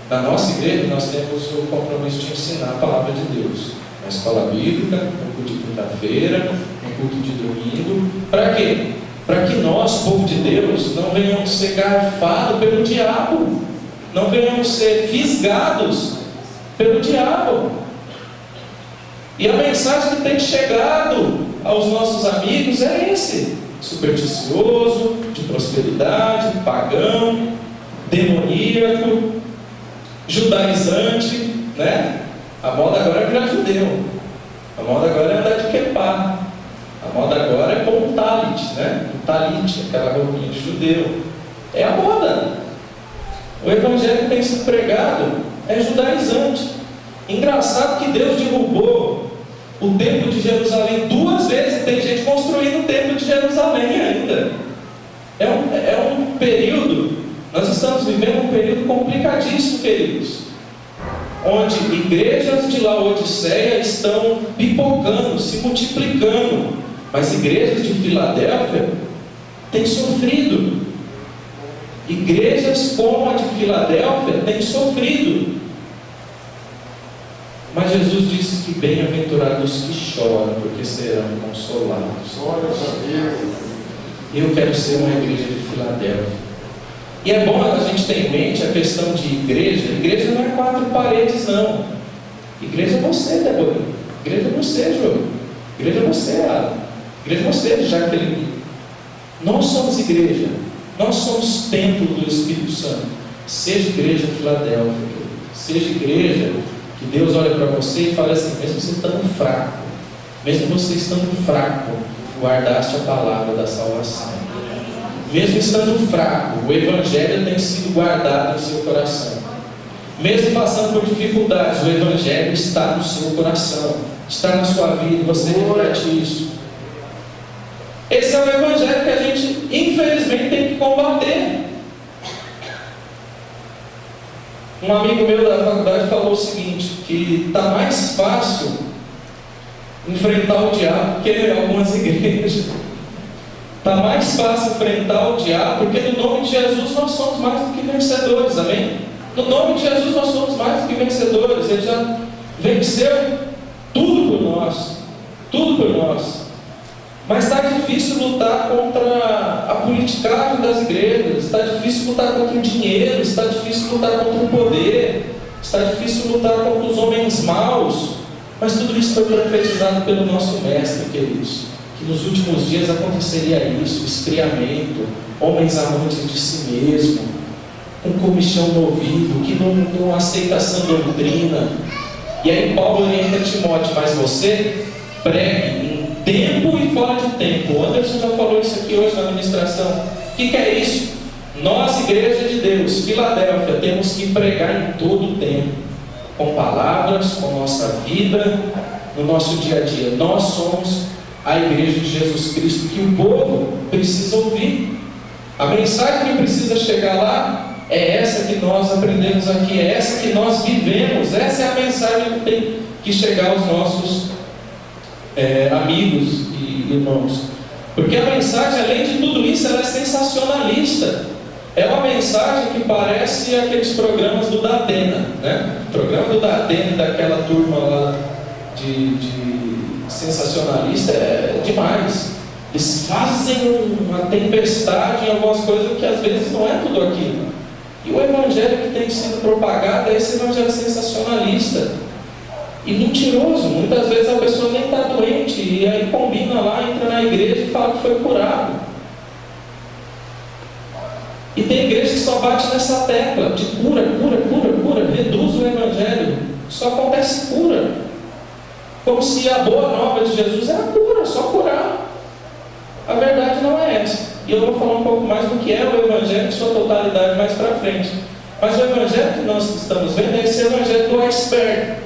Na nossa igreja, nós temos o compromisso de ensinar a palavra de Deus. Na escola bíblica, no culto de quinta-feira, no culto de domingo. Para quê? Para que nós, povo de Deus, não venhamos ser garfados pelo diabo. Não venhamos ser fisgados pelo diabo. E a mensagem que tem chegado aos nossos amigos é esse: supersticioso, de prosperidade, pagão, demoníaco, judaizante, né? A moda agora é virar judeu. A moda agora é andar de quepá. A moda agora é pôr um talit, né? Um talit, aquela roupinha de judeu. É a moda. O evangelho que tem sido pregado é judaizante. Engraçado que Deus derrubou o templo de Jerusalém 2 vezes e tem gente construindo o templo de Jerusalém ainda. É um período, nós estamos vivendo um período complicadíssimo, queridos, onde igrejas de Laodiceia estão pipocando, se multiplicando, mas igrejas de Filadélfia têm sofrido. Igrejas como a de Filadélfia têm sofrido. Mas Jesus disse que bem-aventurados que choram, porque serão consolados. Eu quero ser uma igreja de Filadélfia. E é bom a gente ter em mente a questão de igreja. Igreja não é 4 paredes, não. Igreja é você, Débora. Igreja é você, Jô. Igreja é você, Alan. Igreja é você, Jaqueline. Nós somos igreja. Nós somos templo do Espírito Santo. Seja igreja de Filadélfia. Seja igreja que Deus olha para você e fala assim: mesmo você estando fraco, mesmo você estando fraco, guardaste a palavra da salvação. Mesmo estando fraco, o Evangelho tem sido guardado em seu coração. Mesmo passando por dificuldades, o Evangelho está no seu coração, está na sua vida, você reflete isso. Esse é o Evangelho que a gente, infelizmente, tem que combater. Um amigo meu da faculdade falou o seguinte, que está mais fácil enfrentar o diabo que em algumas igrejas. Está mais fácil enfrentar o diabo, porque no nome de Jesus nós somos mais do que vencedores, amém? No nome de Jesus nós somos mais do que vencedores. Ele já venceu tudo por nós, tudo por nós. Mas está difícil lutar contra a politicagem das igrejas, está difícil lutar contra o dinheiro, está difícil lutar contra o poder, está difícil lutar contra os homens maus. Mas tudo isso foi profetizado pelo nosso mestre, queridos, que nos últimos dias aconteceria isso: esfriamento, homens amantes de si mesmo, com comichão no ouvido, que não aceita a sã doutrina. E aí Paulo orienta Timóteo: mas você pregue em tempo e fora de tempo. O Anderson já falou isso aqui hoje na ministração. O que é isso? Nós, igreja de Deus, Filadélfia, temos que pregar em todo o tempo, com palavras, com nossa vida, no nosso dia a dia. Nós somos a igreja de Jesus Cristo que o povo precisa ouvir. A mensagem que precisa chegar lá é essa que nós aprendemos aqui, é essa que nós vivemos. Essa é a mensagem que tem que chegar aos nossos amigos e irmãos. Porque a mensagem, além de tudo isso, ela é sensacionalista. É uma mensagem que parece aqueles programas do Datena, né? O programa do Datena, daquela turma lá de sensacionalista, é demais. Eles fazem uma tempestade em algumas coisas que às vezes não é tudo aquilo. E o evangelho que tem sido propagado é esse evangelho sensacionalista e mentiroso. Muitas vezes a pessoa nem está doente e aí combina lá, entra na igreja e fala que foi curado. E tem igreja que só bate nessa tecla de cura, reduz o evangelho. Só acontece cura. Como se a boa nova de Jesus era cura, só curar. A verdade não é essa. E eu vou falar um pouco mais do que é o evangelho em sua totalidade mais para frente. Mas o evangelho que nós estamos vendo é esse evangelho do iceberg.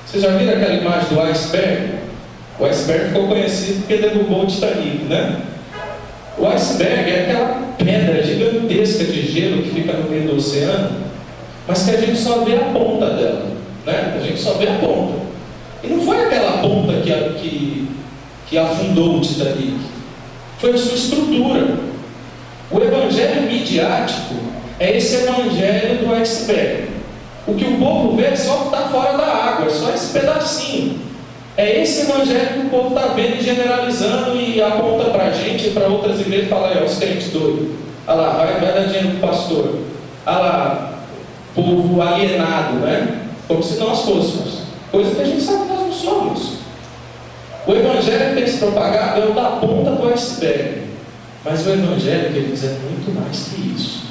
Vocês já viram aquela imagem do iceberg? O iceberg ficou conhecido porque derrubou o Titanic, né? O iceberg é aquela pedra gigantesca de gelo que fica no meio do oceano, mas que a gente só vê a ponta dela, né? A gente só vê a ponta. E não foi aquela ponta que afundou o Titanic, foi a sua estrutura. O evangelho midiático é esse evangelho do iceberg. O que o povo vê é só o que está fora da água, é só esse pedacinho. É esse evangelho que o povo está vendo e generalizando e aponta para a gente e para outras igrejas e fala: os crentes doidos, olha lá, vai dar dinheiro para o pastor, olha lá, povo alienado, né? Como se nós fôssemos, coisa que a gente sabe que nós não somos. O evangelho que tem se propagado é o da ponta do iceberg, mas o evangelho, queridos, é muito mais que isso.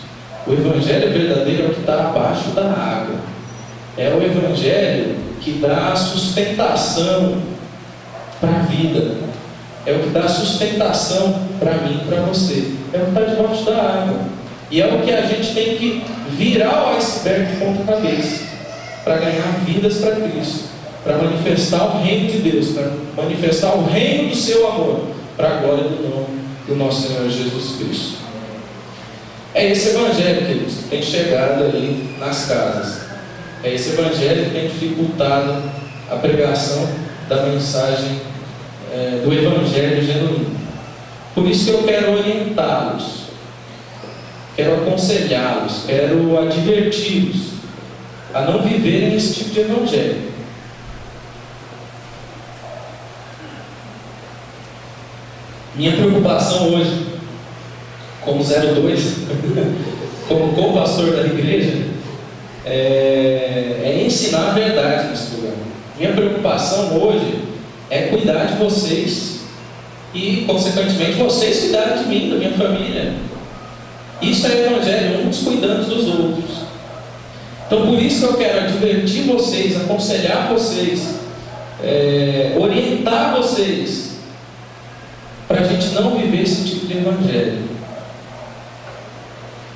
O evangelho verdadeiro é o que está abaixo da água, é o evangelho que dá sustentação para a vida, é o que dá sustentação para mim e para você, é o que está debaixo da água, e é o que a gente tem que virar o iceberg de ponta cabeça para ganhar vidas para Cristo, para manifestar o reino de Deus, para manifestar o reino do seu amor, para a glória do nome do nosso Senhor Jesus Cristo. É esse evangelho, queridos, que tem chegado aí nas casas. É esse evangelho que tem dificultado a pregação da mensagem do evangelho genuíno. Por isso que eu quero orientá-los, quero aconselhá-los, quero adverti-los a não viverem esse tipo de evangelho. Minha preocupação hoje, como 02, como co-pastor da igreja, é ensinar a verdade nesse lugar. Minha preocupação hoje é cuidar de vocês e, consequentemente, vocês cuidarem de mim, da minha família. Isso é evangelho, uns cuidando dos outros. Então, por isso que eu quero advertir vocês, aconselhar vocês, orientar vocês, para a gente não viver esse tipo de evangelho.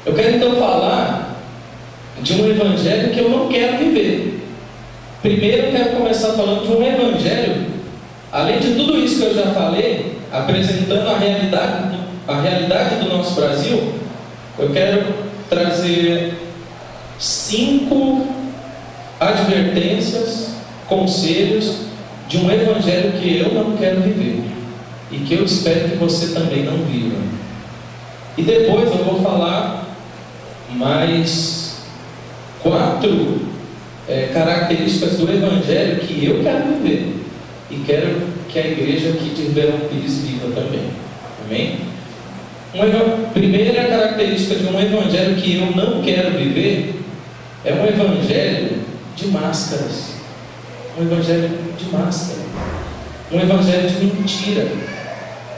Eu quero então falar de um evangelho que eu não quero viver. Primeiro eu quero começar falando de um evangelho, além de tudo isso que eu já falei, apresentando a realidade do nosso Brasil. Eu quero trazer 5 advertências, conselhos de um evangelho que eu não quero viver e que eu espero que você também não viva. E depois eu vou falar mais 4 características do evangelho que eu quero viver e quero que a igreja aqui de Ribeirão Pires viva também. Amém? Primeira característica de um evangelho que eu não quero viver é um evangelho de máscaras. Um evangelho de máscara. Um evangelho de mentira.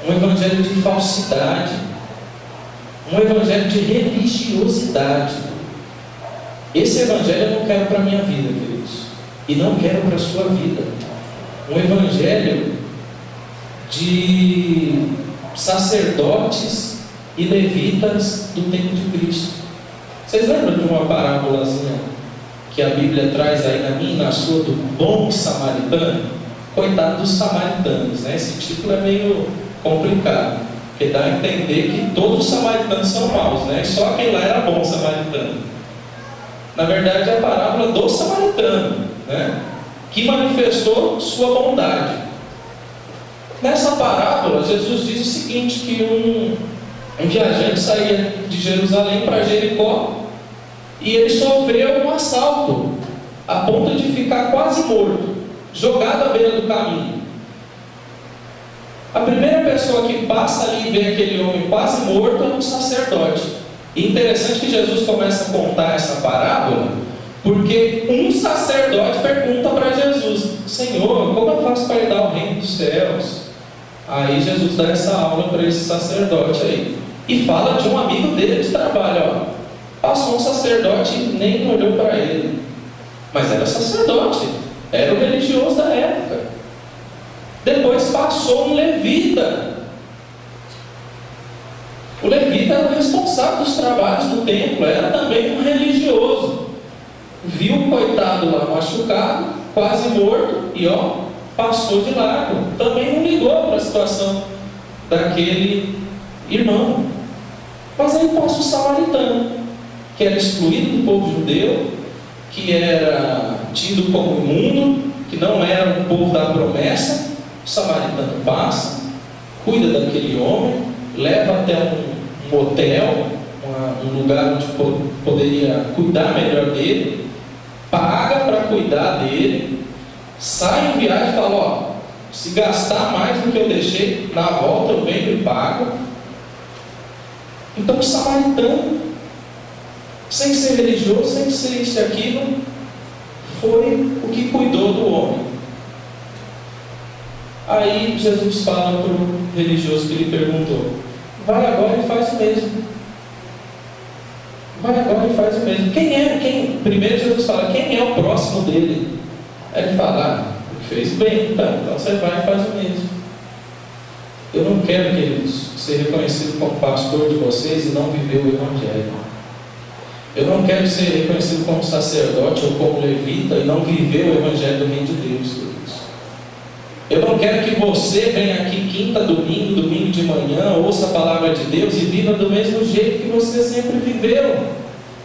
Um evangelho de falsidade. Um evangelho de religiosidade. Esse evangelho eu não quero para a minha vida, queridos. E não quero para a sua vida. Um evangelho de sacerdotes e levitas do tempo de Cristo. Vocês lembram de uma parábolazinha que a Bíblia traz aí na minha e na sua, do bom samaritano? Coitado dos samaritanos, né? Esse título é meio complicado, porque dá a entender que todos os samaritanos são maus, né? E só quem lá era bom samaritano. Na verdade é a parábola do samaritano, né? Que manifestou sua bondade. Nessa parábola, Jesus diz o seguinte, que um viajante saía de Jerusalém para Jericó, e ele sofreu um assalto, a ponto de ficar quase morto, jogado à beira do caminho. A primeira pessoa que passa ali e vê aquele homem quase morto é um sacerdote. E interessante que Jesus começa a contar essa parábola, porque um sacerdote pergunta para Jesus: Senhor, como eu faço para herdar o reino dos céus? Aí Jesus dá essa aula para esse sacerdote aí, e fala de um amigo dele de trabalho. Ó, passou um sacerdote e nem olhou para ele, mas era sacerdote, era o religioso da época. Depois passou um levita. O levita era o responsável dos trabalhos do templo, era também um religioso. Viu o coitado lá machucado, quase morto, e passou de largo. Também não ligou para a situação daquele irmão. Mas aí passa o samaritano, que era excluído do povo judeu, que era tido como imundo, que não era um povo da promessa. O samaritano passa, cuida daquele homem, leva até um motel, um lugar onde poderia cuidar melhor dele, paga para cuidar dele, sai em viagem e fala: se gastar mais do que eu deixei, na volta eu venho e pago. Então o samaritano, sem ser religioso, sem ser isso e aquilo, foi o que cuidou do homem. Aí Jesus fala para o religioso que lhe perguntou: vai agora e faz o mesmo. Vai agora e faz o mesmo. Primeiro Jesus fala: quem é o próximo dele? Aí ele fala: fez bem, então você vai e faz o mesmo. Eu não quero, queridos, ser reconhecido como pastor de vocês e não viver o Evangelho. Eu não quero ser reconhecido como sacerdote ou como levita e não viver o Evangelho do Reino de Deus, queridos. Eu não quero que você venha aqui quinta, domingo de manhã, ouça a palavra de Deus e viva do mesmo jeito que você sempre viveu.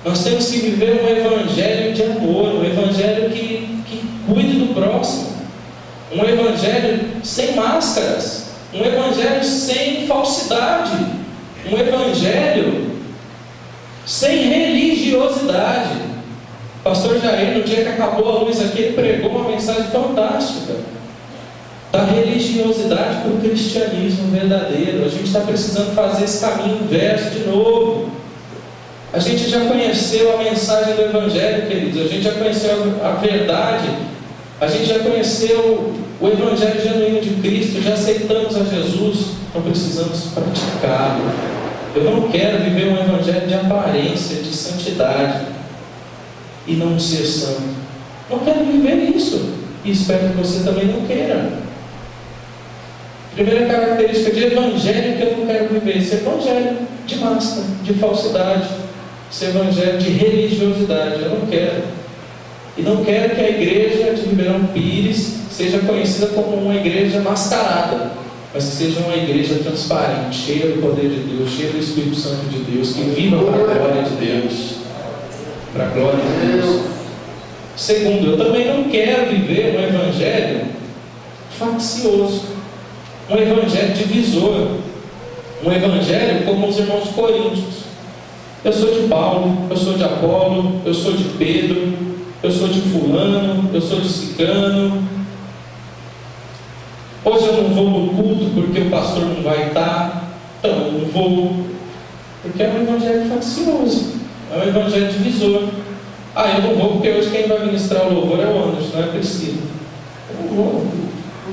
Nós temos que viver um Evangelho de amor, um Evangelho que cuide do próximo, um Evangelho sem máscaras, um Evangelho sem falsidade, um Evangelho sem religiosidade. Pastor Jair, no dia que acabou a luz aqui, ele pregou uma mensagem fantástica da religiosidade para o cristianismo verdadeiro. A gente está precisando fazer esse caminho inverso de novo. A gente já conheceu a mensagem do Evangelho, queridos. A gente já conheceu a verdade. A gente já conheceu o Evangelho genuíno de Cristo. Já aceitamos a Jesus. Não precisamos praticá-lo. Eu não quero viver um Evangelho de aparência, de santidade e não ser santo. Não quero viver isso. E espero que você também não queira. Primeira característica de evangelho que eu não quero viver: esse evangelho de máscara, de falsidade, esse evangelho de religiosidade. Eu não quero. E não quero que a igreja de Ribeirão Pires seja conhecida como uma igreja mascarada, mas que seja uma igreja transparente, cheia do poder de Deus, cheia do Espírito Santo de Deus, que viva para a glória de Deus. Para a glória de Deus. Segundo, eu também não quero viver um evangelho faccioso, um evangelho divisor, um evangelho como os irmãos de Coríntios. Eu sou de Paulo, eu sou de Apolo, eu sou de Pedro, eu sou de fulano, eu sou de ciclano. Hoje eu não vou no culto porque o pastor não vai estar, então eu não vou, porque é um evangelho faccioso, é um evangelho divisor. Eu não vou porque hoje quem vai ministrar o louvor é o Anderson, não é a Priscila. Eu não vou no culto.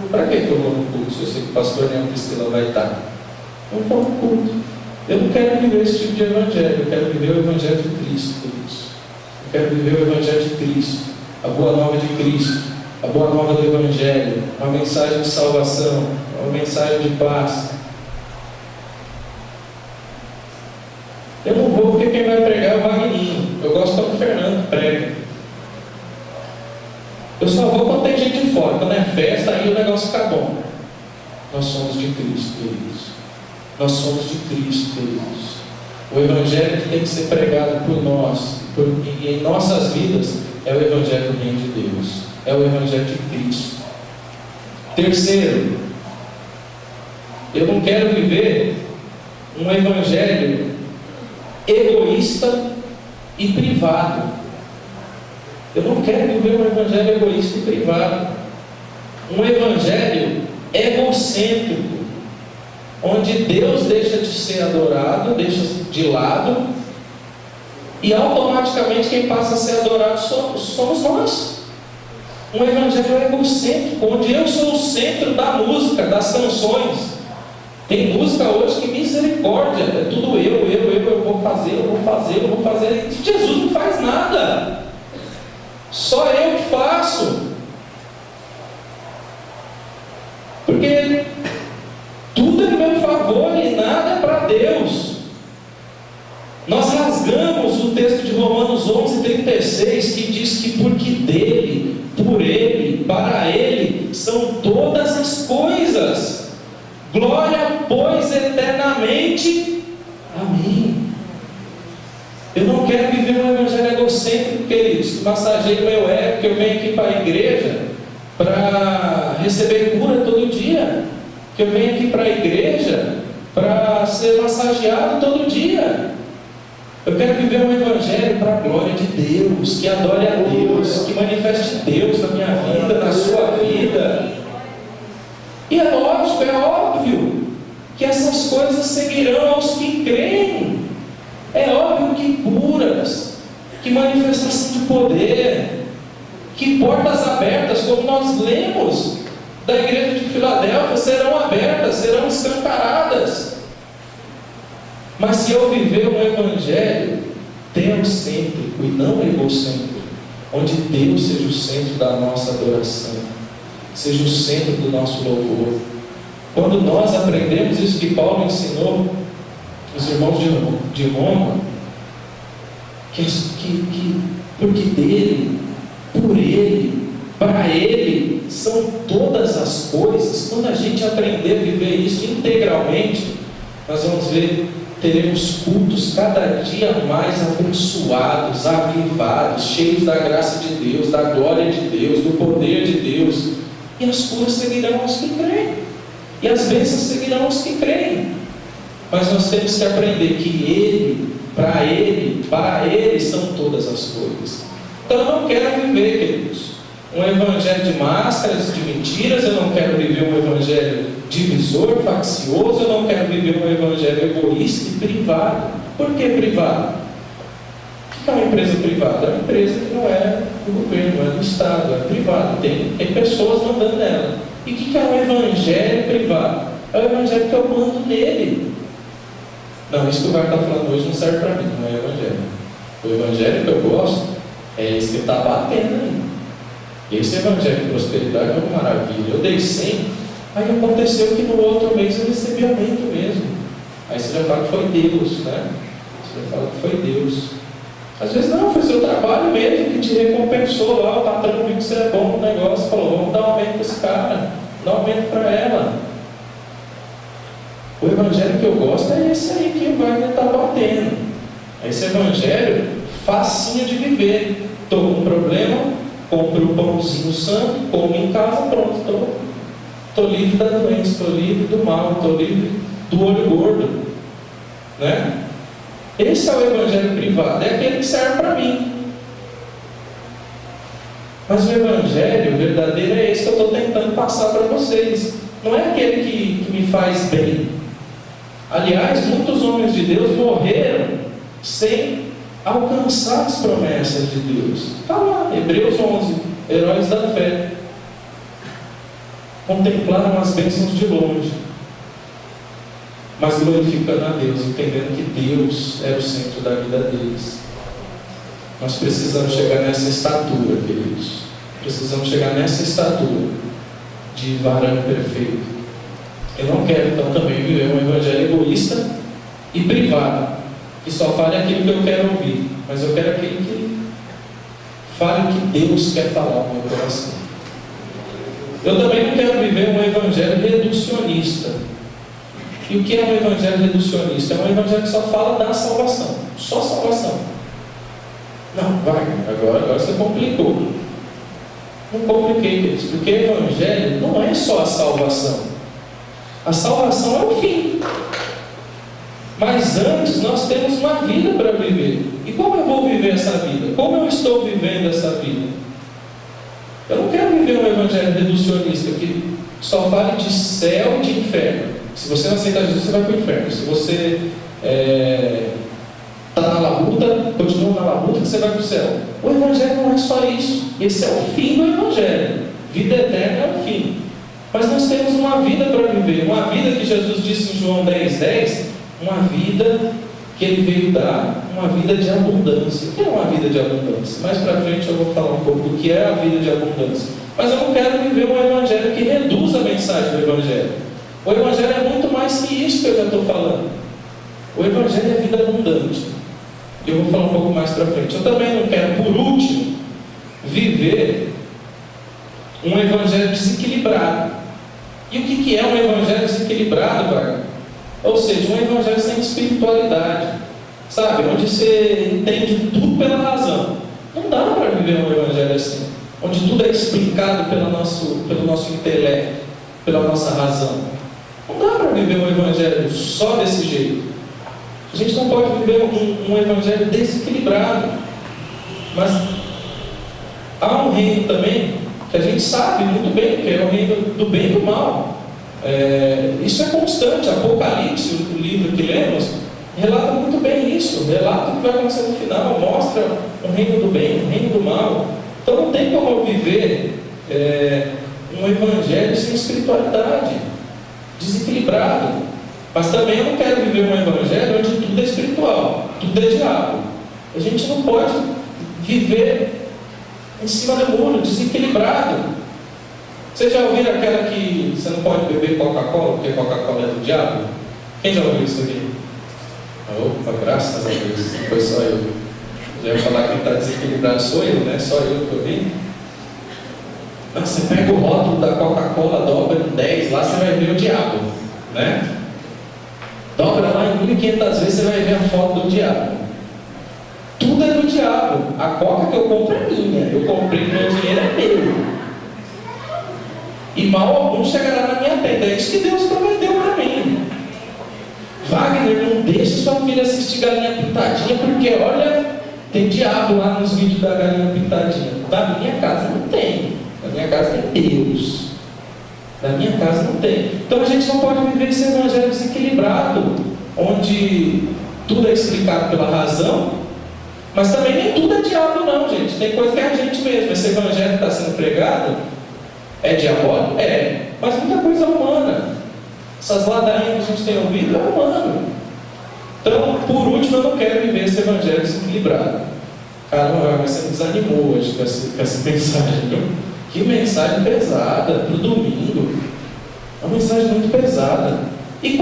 Para que eu vou no culto se eu sei que o pastor nem a Priscila vai estar? Eu vou no culto. Eu não quero viver esse tipo de evangelho. Eu quero viver o evangelho de Cristo, queridos. Eu quero viver o evangelho de Cristo, a boa nova de Cristo, a boa nova do evangelho, uma mensagem de salvação, uma mensagem de paz. Eu não vou porque quem vai pregar é o Wagninho. Eu gosto quando o Fernando prega. Eu só vou quando tem gente de fora. Quando é festa, aí o negócio fica bom. Nós somos de Cristo, queridos. Nós somos de Cristo, queridos. O evangelho que tem que ser pregado por nós e em nossas vidas é o evangelho do Reino de Deus. É o evangelho de Cristo. Terceiro, eu não quero viver um evangelho egoísta e privado. Eu não quero viver um evangelho egoísta e privado. Um evangelho egocêntrico, onde Deus deixa de ser adorado, deixa de lado, e automaticamente quem passa a ser adorado somos nós. Um evangelho egocêntrico, onde eu sou o centro da música, das canções. Tem música hoje que misericórdia, é tudo eu vou fazer. Jesus não faz nada. Só eu que faço. Porque tudo é em meu favor e nada é para Deus. Nós rasgamos o texto de Romanos 11:36, que diz que porque dele, por ele, para ele, são todas as coisas. Glória, pois, eternamente. Amém. Eu não quero viver um evangelho egocêntrico, queridos, que massageie meu ego, que eu venho aqui para a igreja para receber cura todo dia, que eu venho aqui para a igreja para ser massageado todo dia. Eu quero viver um evangelho para a glória de Deus, que adore a Deus, que manifeste Deus na minha vida, na sua vida. E é lógico, é óbvio que essas coisas seguirão aos que creem. É óbvio que curas, que manifestação de poder, que portas abertas, como nós lemos da igreja de Filadélfia, serão abertas, serão escancaradas. Mas se eu viver um evangelho teocêntrico e não egocêntrico, onde Deus seja o centro da nossa adoração, seja o centro do nosso louvor. Quando nós aprendemos isso que Paulo ensinou os irmãos de Roma, que porque dele, por ele, para ele são todas as coisas. Quando a gente aprender a viver isso integralmente, nós vamos ver, teremos cultos cada dia mais abençoados, avivados, cheios da graça de Deus, da glória de Deus, do poder de Deus. E as curas seguirão aos que creem, e as bênçãos seguirão aos que creem. Mas nós temos que aprender que para ele são todas as coisas. Então eu não quero viver, queridos, um evangelho de máscaras, de mentiras. Eu não quero viver um evangelho divisor, faccioso. Eu não quero viver um evangelho egoísta e privado. Por que privado? O que é uma empresa privada? É uma empresa que não é do governo, não é do Estado, é privada, tem pessoas mandando nela. E o que é um evangelho privado? É o evangelho que eu mando nele. Não, isso que o Vargas está falando hoje não serve para mim, não é evangelho. O evangelho que eu gosto é esse que está batendo aí. Esse evangelho de prosperidade é uma maravilha. Eu dei 100, aí aconteceu que no outro mês eu recebi aumento mesmo. Aí você já fala que foi Deus, né? Você já fala que foi Deus. Às vezes não, foi seu trabalho mesmo que te recompensou lá. O patrão viu que você é bom no negócio, falou: vamos dar um aumento para esse cara, dá um aumento para ela. O evangelho que eu gosto é esse aí que o Wagner está batendo. Esse evangelho facinho de viver. Estou com um problema, compro um pãozinho santo, como em casa, pronto, estou livre da doença, estou livre do mal, estou livre do olho gordo, né? Esse é o evangelho privado, é aquele que serve para mim. Mas o evangelho verdadeiro é esse que eu estou tentando passar para vocês. Não é aquele que me faz bem. Aliás, muitos homens de Deus morreram sem alcançar as promessas de Deus. Está lá, Hebreus 11, heróis da fé. Contemplaram as bênçãos de longe, mas glorificando a Deus, entendendo que Deus era o centro da vida deles. Nós precisamos chegar nessa estatura, queridos. Precisamos chegar nessa estatura de varão perfeito. Eu não quero então também viver um evangelho egoísta e privado, que só fale aquilo que eu quero ouvir, mas eu quero aquele que fale o que Deus quer falar no meu coração. Eu também não quero viver um evangelho reducionista. E o que é um evangelho reducionista? É um evangelho que só fala da salvação, só salvação. Não, vai, agora você complicou. Não compliquei, queridos, porque evangelho não é só a salvação. A salvação é o fim. Mas antes nós temos uma vida para viver. E como eu vou viver essa vida? Como eu estou vivendo essa vida? Eu não quero viver um evangelho reducionista que só fale de céu e de inferno. Se você não aceitar Jesus, você vai para o inferno. Se você está na labuta, continua na labuta, você vai para o céu. O evangelho não é só isso. Esse é o fim do evangelho. Vida eterna é o fim. Mas nós temos uma vida para viver. Uma vida que Jesus disse em João 10:10, uma vida que Ele veio dar, uma vida de abundância. O que é uma vida de abundância? Mais para frente eu vou falar um pouco do que é a vida de abundância. Mas eu não quero viver um evangelho que reduz a mensagem do evangelho. O evangelho é muito mais que isso que eu já estou falando. O evangelho é vida abundante. Eu vou falar um pouco mais para frente. Eu também não quero, por último, viver um evangelho desequilibrado. E o que é um evangelho desequilibrado, Wagner? Ou seja, um evangelho sem espiritualidade, sabe? Onde você entende tudo pela razão. Não dá para viver um evangelho assim, onde tudo é explicado pelo nosso intelecto, pela nossa razão. Não dá para viver um evangelho só desse jeito. A gente não pode viver um evangelho desequilibrado. Mas há um reino também que a gente sabe muito bem que é o reino do bem e do mal. Isso é constante. Apocalipse, o livro que lemos, relata muito bem isso. Relata o que vai acontecer no final. Mostra um reino do bem, um reino do mal. Então não tem como eu viver um evangelho sem espiritualidade, desequilibrado. Mas também eu não quero viver um evangelho onde tudo é espiritual, tudo é diabo. A gente não pode viver em cima do muro, desequilibrado. Vocês já ouviram aquela que você não pode beber Coca-Cola, porque Coca-Cola é do diabo? Quem já ouviu isso aqui? Opa, graças a Deus, não foi só eu. Já ia falar que quem está desequilibrado sou eu, né? Só eu que ouvi. Mas você pega o rótulo da Coca-Cola, dobra em 10, lá você vai ver o diabo, né? Dobra lá em 1500 vezes, você vai ver a foto do diabo. Tudo é do diabo. A coca que eu compro é minha. Eu comprei, meu dinheiro é meu. E mal algum chegará na minha tenda. É isso que Deus prometeu para mim. Wagner, não deixe sua filha assistir Galinha Pintadinha, porque olha, tem diabo lá nos vídeos da Galinha Pintadinha. Na minha casa não tem. Na minha casa tem Deus. Na minha casa não tem. Então a gente não pode viver esse evangelho desequilibrado, onde tudo é explicado pela razão, mas também nem tudo é diabo não, gente. Tem coisa que é a gente mesmo. Esse evangelho que está sendo pregado é diabólico? É. Mas muita coisa é humana. Essas ladainhas que a gente tem ouvido é humano. Então, por último, eu não quero viver esse evangelho desequilibrado. Caramba, mas você me desanimou hoje com essa mensagem, viu? Que mensagem pesada para o domingo. É uma mensagem muito pesada. E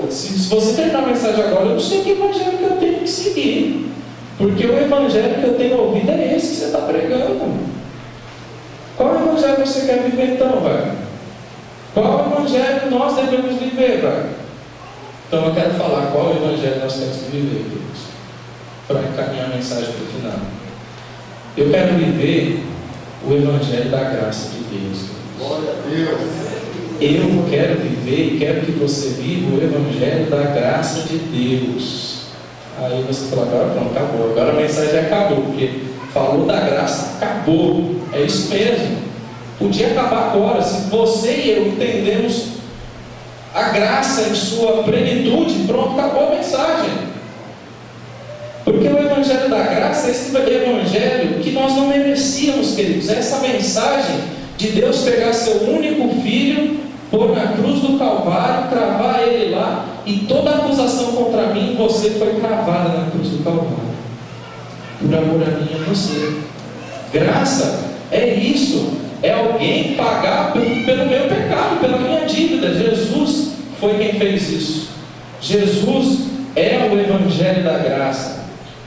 se você terminar a mensagem agora, eu não sei que evangelho que eu tenho que seguir. Porque o evangelho que eu tenho ouvido é esse que você está pregando. Qual evangelho você quer viver então, Wagner? Qual evangelho nós devemos viver, Wagner? Então eu quero falar qual evangelho nós temos que viver, queridos, para encaminhar a mensagem para o final. Eu quero viver o evangelho da graça de Deus. Glória a Deus. Eu quero viver e quero que você viva o evangelho da graça de Deus. Aí você fala, agora pronto, acabou. Agora a mensagem acabou, porque falou da graça, acabou. É isso mesmo. Podia acabar agora, se você e eu entendemos a graça em sua plenitude, pronto, acabou a mensagem. Porque o evangelho da graça é esse evangelho que nós não merecíamos, queridos. É essa mensagem de Deus pegar seu único filho, pôr na cruz do Calvário, cravar ele lá, e toda acusação contra mim e você foi cravada na cruz do Calvário, por amor a mim e a você. Graça é isso, é alguém pagar pelo meu pecado, pela minha dívida. Jesus foi quem fez isso. Jesus é o evangelho da graça,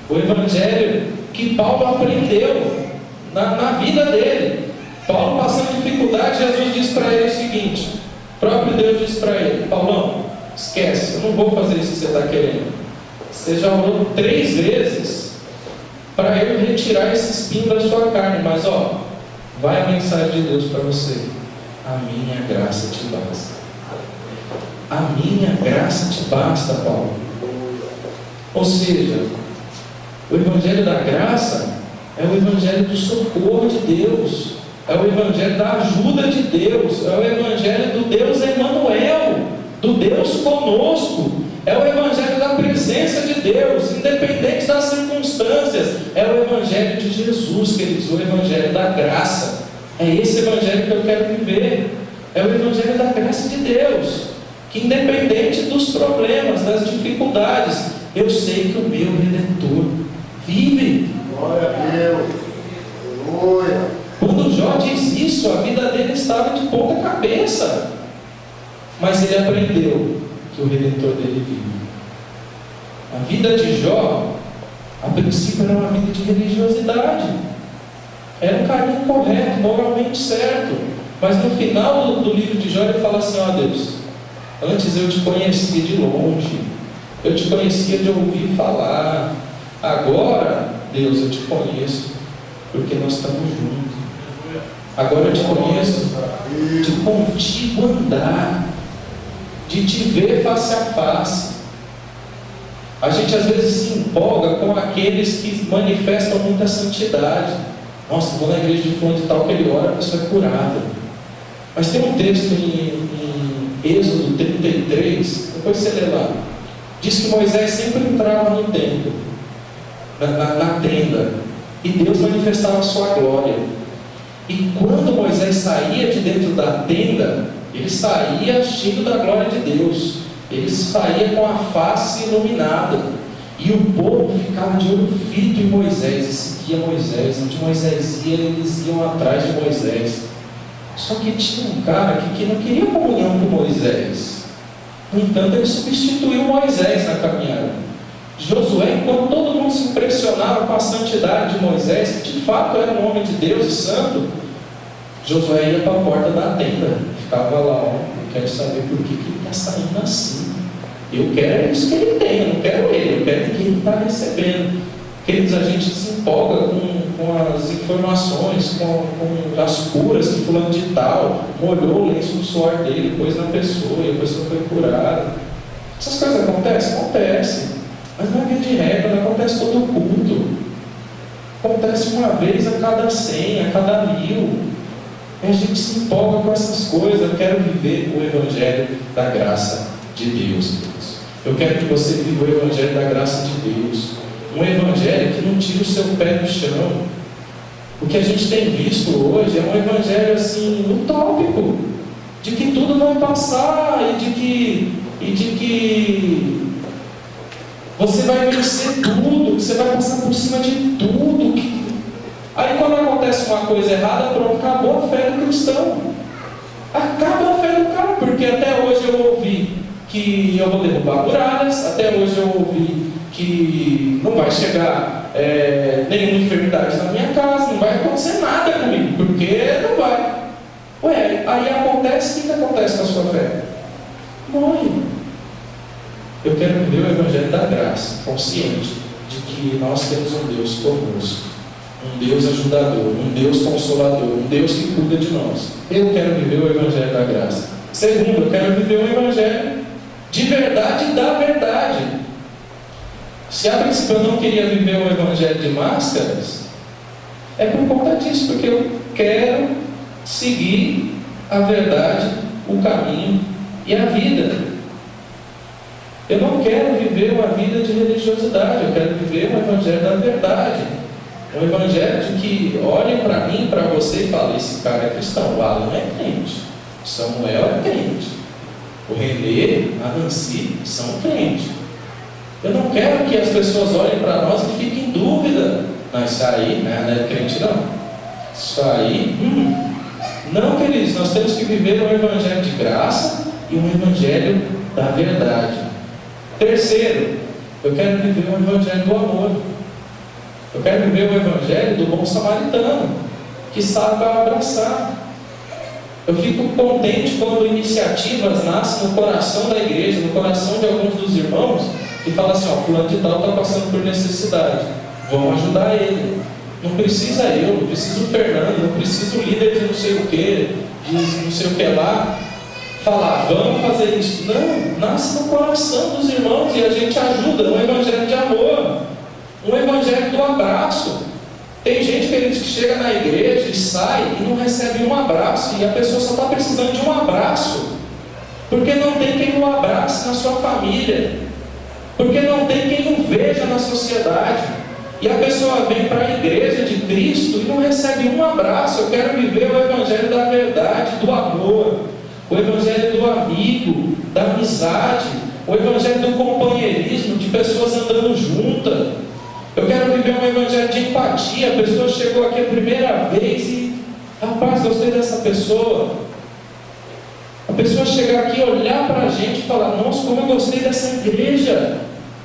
o evangelho que Paulo aprendeu na vida dele. Paulo passando dificuldade, Jesus disse para ele o seguinte, o próprio Deus disse para ele, Paulão, esquece, eu não vou fazer isso que você está querendo. Você já orou 3 vezes para eu retirar esse espinho da sua carne, mas vai a mensagem de Deus para você. A minha graça te basta. A minha graça te basta, Paulo. Ou seja, o Evangelho da graça é o Evangelho do socorro de Deus, é o Evangelho da ajuda de Deus, é o Evangelho do Deus Emmanuel, do Deus conosco, é o Evangelho da presença de Deus, independente das circunstâncias, é o Evangelho de Jesus, queridos, o Evangelho da graça. É esse Evangelho que eu quero viver, é o Evangelho da graça de Deus, que independente dos problemas, das dificuldades, eu sei que o meu Redentor vive. Glória a Deus. Aleluia. Quando Jó diz isso, a vida dele estava de ponta cabeça, mas ele aprendeu que o Redentor dele vive. A vida de Jó, a princípio, era uma vida de religiosidade, era um caminho correto, moralmente certo, mas no final do livro de Jó ele fala assim: ó Deus, antes eu te conhecia de longe, eu te conhecia de ouvir falar, agora, Deus, eu te conheço, porque nós estamos juntos. Agora eu te conheço de contigo andar, de te ver face a face. A gente às vezes se empolga com aqueles que manifestam muita santidade. Nossa, vou na igreja de fulano de tal que ele ora, a pessoa é curada. Mas tem um texto em Êxodo 33, depois você lê lá, diz que Moisés sempre entrava no templo, na tenda, e Deus manifestava a sua glória. E quando Moisés saía de dentro da tenda, ele saía cheio da glória de Deus, ele saía com a face iluminada, e o povo ficava de olho fito em Moisés, e seguia Moisés. Onde Moisés ia, eles iam atrás de Moisés. Só que tinha um cara que não queria comunhão com Moisés. No entanto, ele substituiu Moisés na caminhada. Josué, enquanto todo mundo se impressionava com a santidade de Moisés, que de fato era um homem de Deus e santo, Josué ia para a porta da tenda, ficava lá: ó, eu quero saber por que ele está saindo assim. Eu quero isso que ele tem, eu não quero ele, eu quero que ele está recebendo. Queridos, a gente se empolga com as informações, com as curas que fulano de tal molhou o lenço do suor dele, pôs na pessoa e a pessoa foi curada. Essas coisas acontecem? Acontecem. Mas não é via de regra, não acontece todo culto. Acontece uma vez a cada 100, a cada 1000. E a gente se empolga com essas coisas. Eu quero viver o Evangelho da graça de Deus. Eu quero que você viva o Evangelho da graça de Deus. Um Evangelho que não tira o seu pé do chão. O que a gente tem visto hoje é um Evangelho assim, utópico, de que tudo vai passar e de que você vai vencer tudo, que você vai passar por cima de tudo. Aí quando acontece uma coisa errada, pronto, acabou a fé do cristão. Acaba a fé do cara, porque até hoje eu ouvi que eu vou derrubar muralhas, até hoje eu ouvi que não vai chegar nenhuma enfermidade na minha casa, não vai acontecer nada comigo, porque não vai. Ué, aí acontece, o que acontece com a sua fé? Morre. Eu quero viver o Evangelho da graça, consciente de que nós temos um Deus conosco, um Deus ajudador, um Deus consolador, um Deus que cuida de nós. Eu quero viver o Evangelho da graça. Segundo, eu quero viver o Evangelho de verdade e da verdade. Se a princípio eu não queria viver o Evangelho de máscaras, é por conta disso, porque eu quero seguir a verdade, o caminho e a vida. Eu não quero viver uma vida de religiosidade, eu quero viver um Evangelho da verdade. Um Evangelho de que olhem para mim, para você e falem: esse cara é cristão, o Alan é crente, o Samuel é crente, o Renê, a Nancy são crentes. Eu não quero que as pessoas olhem para nós e fiquem em dúvida. Não, isso aí não é crente não. Isso aí, não, queridos, nós temos que viver um Evangelho de graça e um Evangelho da verdade. Terceiro, eu quero viver um Evangelho do amor. Eu quero viver o Evangelho do bom samaritano, que sabe abraçar. Eu fico contente quando iniciativas nascem no coração da igreja, no coração de alguns dos irmãos, que falam assim: ó, fulano de tal está passando por necessidade, vamos ajudar ele. Não precisa eu, não precisa o Fernando, não precisa o líder de não sei o que, de não sei o que lá. falar, vamos fazer isso. Não, nasce no coração dos irmãos e a gente ajuda. Um evangelho de amor, um evangelho do abraço. Tem gente, queridos, que chega na igreja e sai e não recebe um abraço, e a pessoa só está precisando de um abraço, porque não tem quem o abrace na sua família, porque não tem quem o veja na sociedade. E a pessoa vem para a igreja de Cristo e não recebe um abraço. Eu quero viver o evangelho da verdade, do amor, o evangelho do amigo, da amizade, o evangelho do companheirismo, de pessoas andando juntas. Eu quero viver um evangelho de empatia. A pessoa chegou aqui a primeira vez e, rapaz, gostei dessa pessoa. A pessoa chegar aqui, olhar para a gente e falar, nossa, como eu gostei dessa igreja,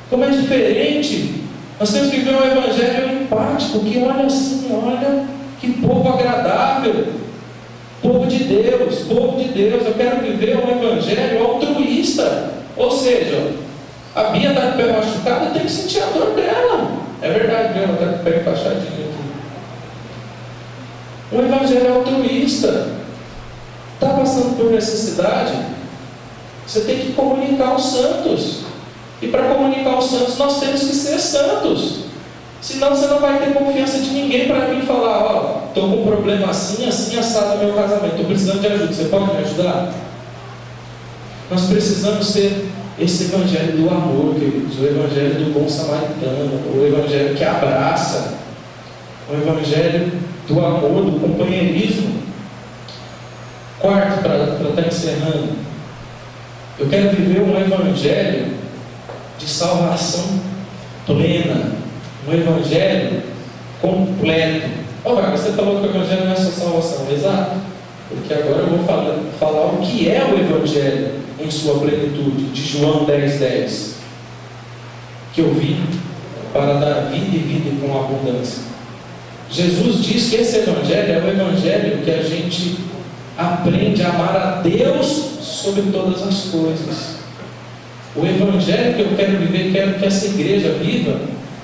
como é diferente. Nós temos que viver um evangelho empático, que olha assim, olha, que povo agradável, povo de Deus, povo de Deus. Eu quero viver um evangelho altruísta, ou seja, a Bia está com o pé machucado, tem que sentir a dor dela. É verdade, ela está com o pé enfaixadinho aqui. Um evangelho altruísta. Está passando por necessidade? Você tem que comunicar os santos. E para comunicar os santos, nós temos que ser santos. Senão você não vai ter confiança de ninguém para vir falar, ó, estou com um problema assim, assim, assado no meu casamento, estou precisando de ajuda, você pode me ajudar? Nós precisamos ser esse evangelho do amor, queridos, o evangelho do bom samaritano, o evangelho que abraça, o evangelho do amor, do companheirismo. Quarto, para estar encerrando, eu quero viver um evangelho de salvação plena, um evangelho completo. Você falou que o evangelho não é só salvação, exato, porque agora eu vou falar o que é o evangelho em sua plenitude, de João 10:10, que eu vim para dar vida e vida com abundância. Jesus diz que esse evangelho é o evangelho que a gente aprende a amar a Deus sobre todas as coisas. O evangelho que eu quero viver, quero que essa igreja viva,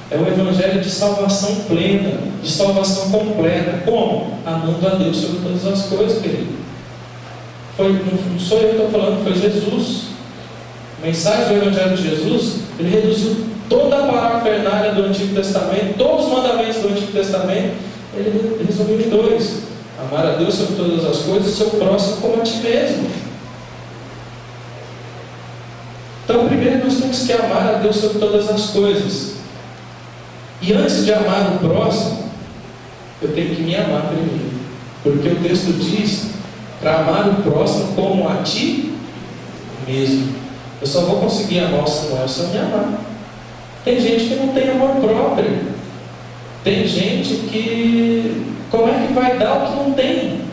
é o evangelho de salvação plena, de salvação completa. Como? Amando a Deus sobre todas as coisas, querido. Não sou eu que estou falando, foi Jesus. A mensagem do evangelho de Jesus, ele reduziu toda a parafernália do Antigo Testamento, todos os mandamentos do Antigo Testamento, ele resumiu em 2: amar a Deus sobre todas as coisas e seu próximo como a ti mesmo. Então, primeiro nós temos que amar a Deus sobre todas as coisas. E antes de amar o próximo, eu tenho que me amar primeiro. Porque o texto diz para amar o próximo como a ti mesmo. Eu só vou conseguir amar o Samuel se eu me amar. Tem gente que não tem amor próprio. Tem gente que, como é que vai dar o que não tem?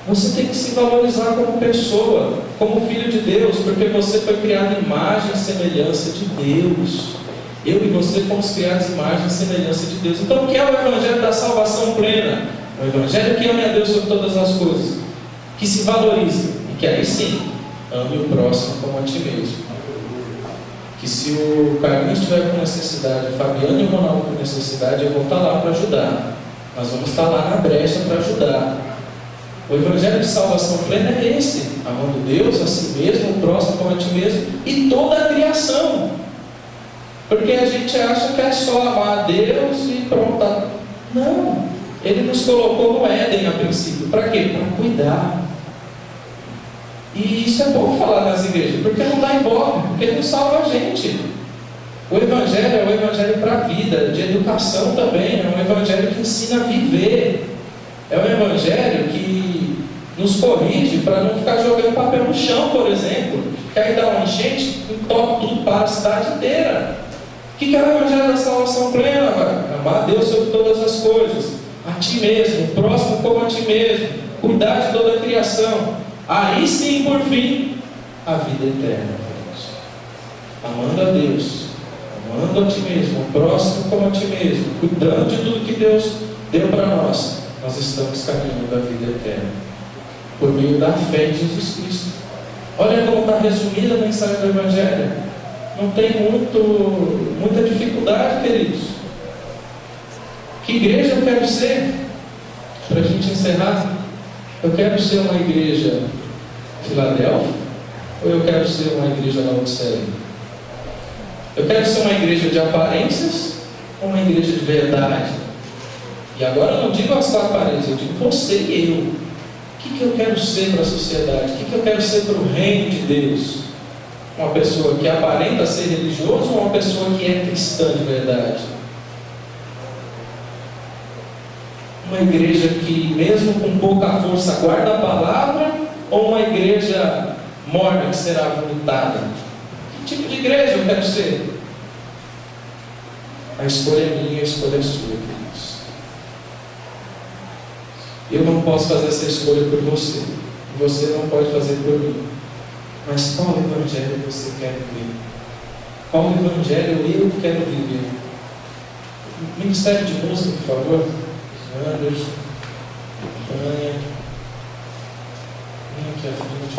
Você tem que se valorizar como pessoa, como filho de Deus, porque você foi criado em imagem e semelhança de Deus. Eu e você fomos criados em imagem e semelhança de Deus. Então, o que é o evangelho da salvação plena? O evangelho que ama a Deus sobre todas as coisas, que se valoriza, e que aí sim, ame o próximo como a ti mesmo. Que se o Carlinhos estiver com necessidade, o Fabiano e o Ronaldo com necessidade, eu vou estar lá para ajudar. Nós vamos estar lá na brecha para ajudar. O evangelho de salvação plena é esse: amando Deus, a si mesmo, o próximo como a ti mesmo, e toda a criação. Porque a gente acha que é só amar a Deus e pronto. Não. Ele nos colocou no Éden a princípio. Para quê? Para cuidar. E isso é bom falar nas igrejas, porque não dá ibope, porque não salva a gente. O evangelho é um evangelho para a vida, de educação também. É um evangelho que ensina a viver. É um evangelho que nos corrige para não ficar jogando papel no chão, por exemplo. Que aí dá uma enchente, entope tudo para a cidade inteira. O que é o evangelho da salvação plena? Amar a Deus sobre todas as coisas, a ti mesmo, o próximo como a ti mesmo, cuidar de toda a criação. Aí sim, por fim, a vida eterna. Amando a Deus, amando a ti mesmo, o próximo como a ti mesmo, cuidando de tudo que Deus deu para nós, nós estamos caminhando a vida eterna, por meio da fé em Jesus Cristo. Olha como está resumida a mensagem do Evangelho. Não tem muita dificuldade, queridos. Que igreja eu quero ser? Para a gente encerrar, eu quero ser uma igreja Filadélfia? Ou eu quero ser uma igreja Laodiceia? Eu quero ser uma igreja de aparências ou uma igreja de verdade? E agora eu não digo as quatro paredes, eu digo você e eu. O que eu quero ser para a sociedade? O que eu quero ser para o reino de Deus? Uma pessoa que aparenta ser religioso ou uma pessoa que é cristã de verdade? Uma igreja que, mesmo com pouca força, guarda a palavra, ou uma igreja morna que será vomitada? Que tipo de igreja eu quero ser? A escolha é minha, a escolha é sua, queridos. Eu não posso fazer essa escolha por você, você não pode fazer por mim. Mas qual evangelho você quer viver? Qual evangelho eu quero viver? Ministério de música, por favor. Anderson, Tânia, vem aqui à frente,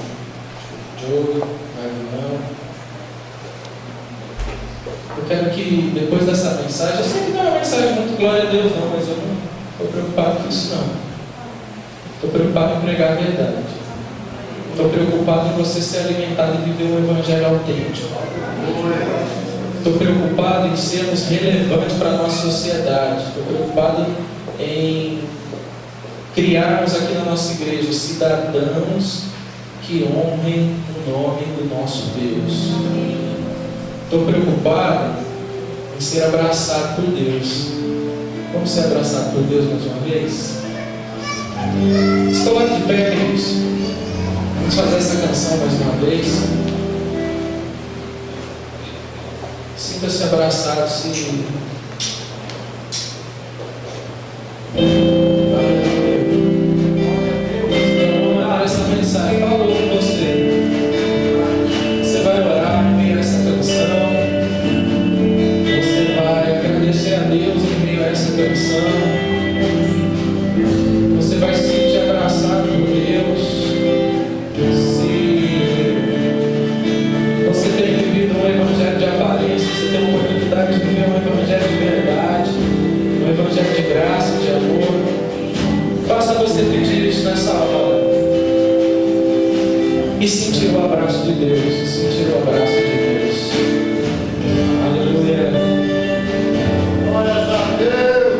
Diogo, Marinão. Eu quero que depois dessa mensagem, eu sei que não é uma mensagem muito glória a Deus não, mas eu não estou preocupado com isso não. Estou preocupado em pregar a verdade. Estou preocupado em você ser alimentado e viver um evangelho autêntico. Estou preocupado em sermos relevantes para a nossa sociedade. Estou preocupado em criarmos aqui na nossa igreja cidadãos que honrem o nome do nosso Deus. Estou preocupado em ser abraçado por Deus. Vamos ser abraçados por Deus mais uma vez? Estou lá de pé, queridos. Vamos fazer essa canção mais uma vez. Sinta-se abraçado, se essa mensagem falou com você. Você vai orar em meio a essa canção. Você vai agradecer a Deus em meio a essa canção. Você vai se sentir abraçado por Deus. Se você tem vivido um evangelho de aparência, você tem a oportunidade de viver um evangelho de verdade, um evangelho de graça, de amor. Faça você pedir isso nessa hora e sentir o abraço de Deus, sentir o abraço de Deus. Aleluia. Glórias a Deus.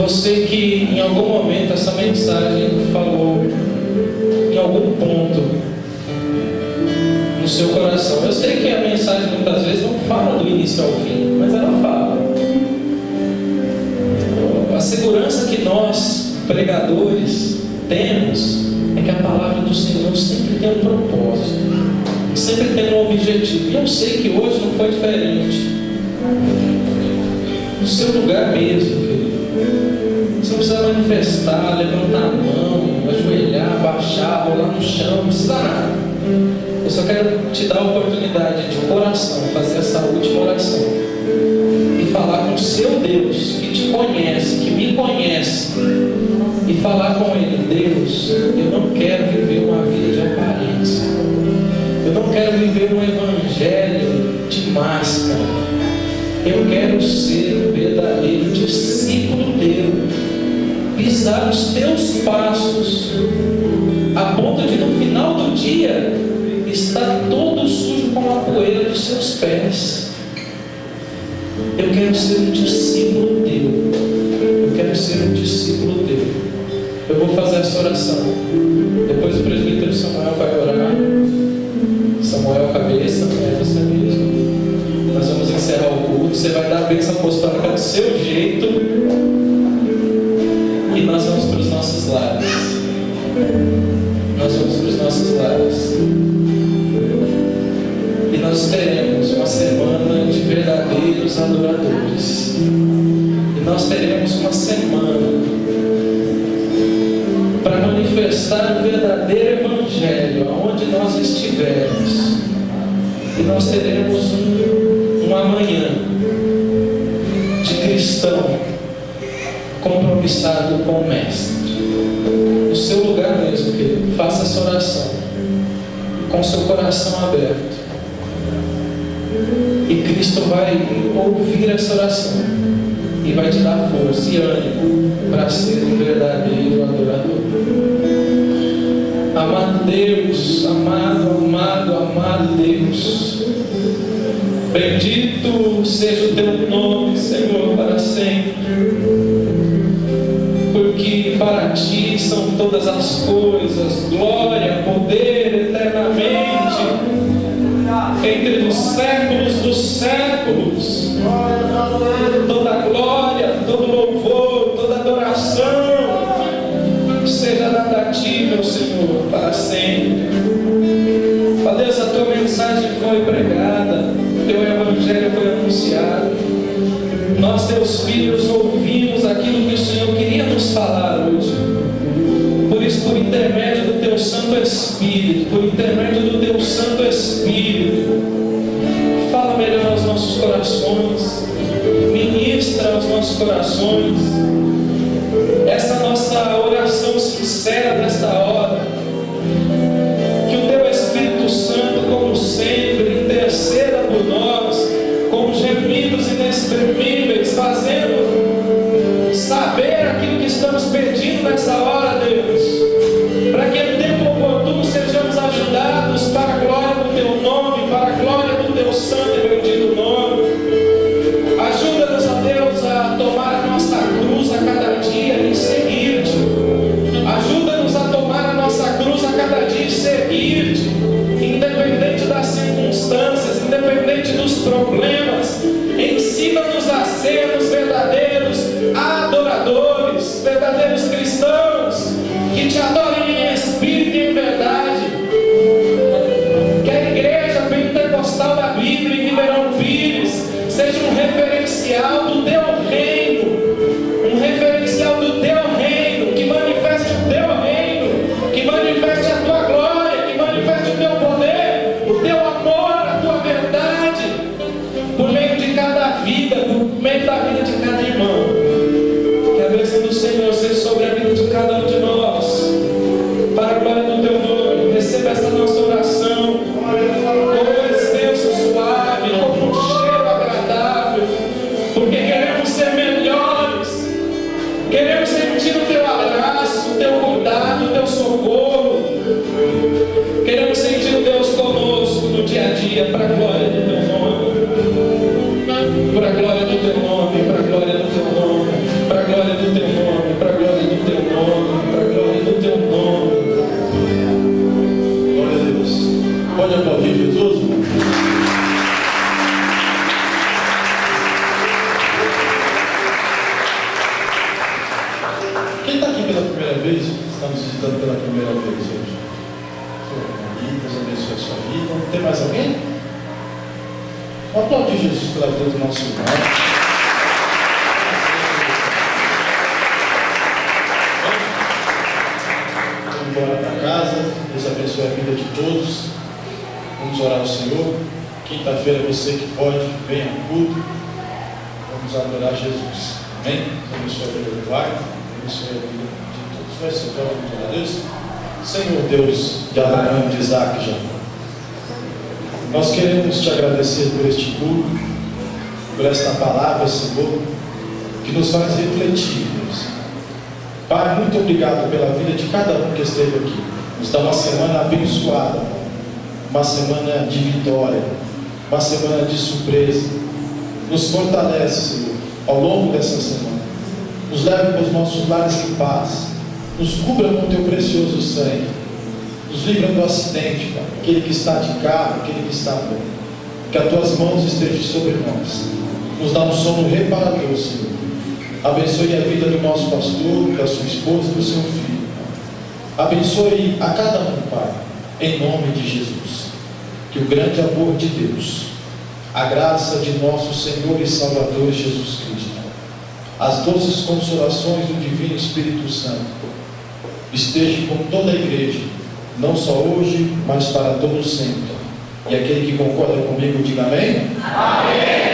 Você que em algum momento essa mensagem falou em algum ponto no seu coração. Eu sei que a mensagem muitas vezes não fala do início ao fim, mas ela fala. A segurança que nós, pregadores, temos é que a palavra do Senhor sempre tem um propósito, sempre tem um objetivo. E eu sei que hoje não foi diferente. No seu lugar mesmo, querido. Você não precisa manifestar, levantar a mão, ajoelhar, baixar, rolar no chão, não precisa nada. Eu só quero te dar a oportunidade de coração, fazer essa última oração e falar com o seu Deus, que te conhece, que me conhece, e falar com Ele: Deus, eu não quero viver uma vida de aparência, eu não quero quero viver um evangelho de máscara. Eu quero ser um verdadeiro discípulo teu, pisar os teus passos, a ponto de no final do dia estar todo sujo com a poeira dos seus pés. Eu quero ser um discípulo teu. Eu quero ser um discípulo teu. Eu vou fazer essa oração. Depois o presbítero Samuel vai orar. Samuel cabeça, é você mesmo. Nós vamos encerrar o culto. Você vai dar a bênção apostólica do seu jeito. E nós vamos para os nossos lares. Nós vamos para os nossos lares. E nós teremos uma semana de verdadeiros adoradores. E nós teremos uma semana para manifestar o verdadeiro evangelho aonde nós estivermos. E nós teremos um amanhã de cristão compromissado com o Mestre. No seu lugar mesmo, querido, faça essa oração com seu coração aberto. E Cristo vai ouvir essa oração e vai te dar força e ânimo para ser um verdadeiro adorador. Amado Deus, amado Deus, bendito seja o teu nome, Senhor, para sempre, porque para ti são todas as coisas, glória, poder, eternamente, entre os séculos dos séculos. Toda glória, todo louvor, toda adoração seja dada a ti, meu Senhor, para sempre. Ó Deus, a tua mensagem foi pregada, teu evangelho foi anunciado. Nós, teus filhos, ouvimos aquilo que o Senhor queria nos falar hoje. Por isso, por intermédio do teu Santo Espírito, por intermédio do teu Santo Espírito, fala melhor aos nossos corações, ministra aos nossos corações. Essa nossa oração sincera nesta hora, que o teu Espírito Santo, como sempre, interceda por nós, com gemidos inexprimíveis, fazendo saber aquilo que estamos pedindo nessa hora, Deus, para que no tempo oportuno sejamos ajudados para a glória do teu nome, para a glória do teu santo e bendito nome. Ajuda-nos, ó Deus, a tomar a nossa cruz a cada dia e seguir-te. Ajuda-nos a tomar a nossa cruz a cada dia e seguir-te, independente das circunstâncias, independente dos problemas. Ensina-nos a sermos verdadeiros adoradores, verdadeiros cristãos, que te adorem em espírito e em verdade. Que a igreja pentecostal da Bíblia em Ribeirão Pires seja um referencial do teu reino, um referencial do teu reino, que manifeste o teu reino, que manifeste a tua glória, que manifeste o teu poder, o teu amor, a tua verdade, por meio de cada vida, por meio da vida de cada irmão. Que a bênção do Senhor seja sobre a vida de cada um de nós, para a glória do teu nome. Receba essa nossa oração como incenso suave, como um cheiro agradável, porque queremos ser melhores, queremos sentir o teu abraço, o teu cuidado, o teu socorro, queremos sentir o Deus conosco no dia a dia, para a glória do teu nome, para a glória do teu nome, para a glória do teu nome, para a glória do teu nome, para a glória do teu nome, para a glória do teu nome. Glória a Deus. Pode aplaudir Jesus? Quem está aqui pela primeira vez? Estamos visitando pela primeira vez hoje. Deus abençoe a sua vida. Tem mais alguém? Aplaudir Jesus pela vida do nosso irmão. Vamos embora para casa. Deus abençoe a vida de todos. Vamos orar ao Senhor. Quinta-feira, você que pode, venha ao culto. Vamos adorar Jesus. Amém? Deus abençoe a vida do Pai. Abençoe a vida de todos. Vai ser vamos orar a Deus. Senhor Deus de Abraão, de Isaac e Jacó, Nós queremos te agradecer por este culto, por esta palavra, Senhor, que nos faz refletir, Deus. Pai, muito obrigado pela vida de cada um que esteve aqui. Nos dá uma semana abençoada, uma semana de vitória, uma semana de surpresa. Nos fortalece, Senhor, ao longo dessa semana. Nos leve para os nossos lares em paz. Nos cubra com o teu precioso sangue. Nos livra do acidente, Pai. Aquele que está de carro, aquele que está bem. Que as tuas mãos estejam sobre nós. Nos dá um sono reparador, Senhor. Abençoe a vida do nosso pastor, da sua esposa e do seu filho. Abençoe a cada um, Pai, em nome de Jesus. Que o grande amor de Deus, a graça de nosso Senhor e Salvador Jesus Cristo, as doces consolações do Divino Espírito Santo, esteja com toda a igreja, não só hoje, mas para todo sempre. E aquele que concorda comigo, diga amém. Amém.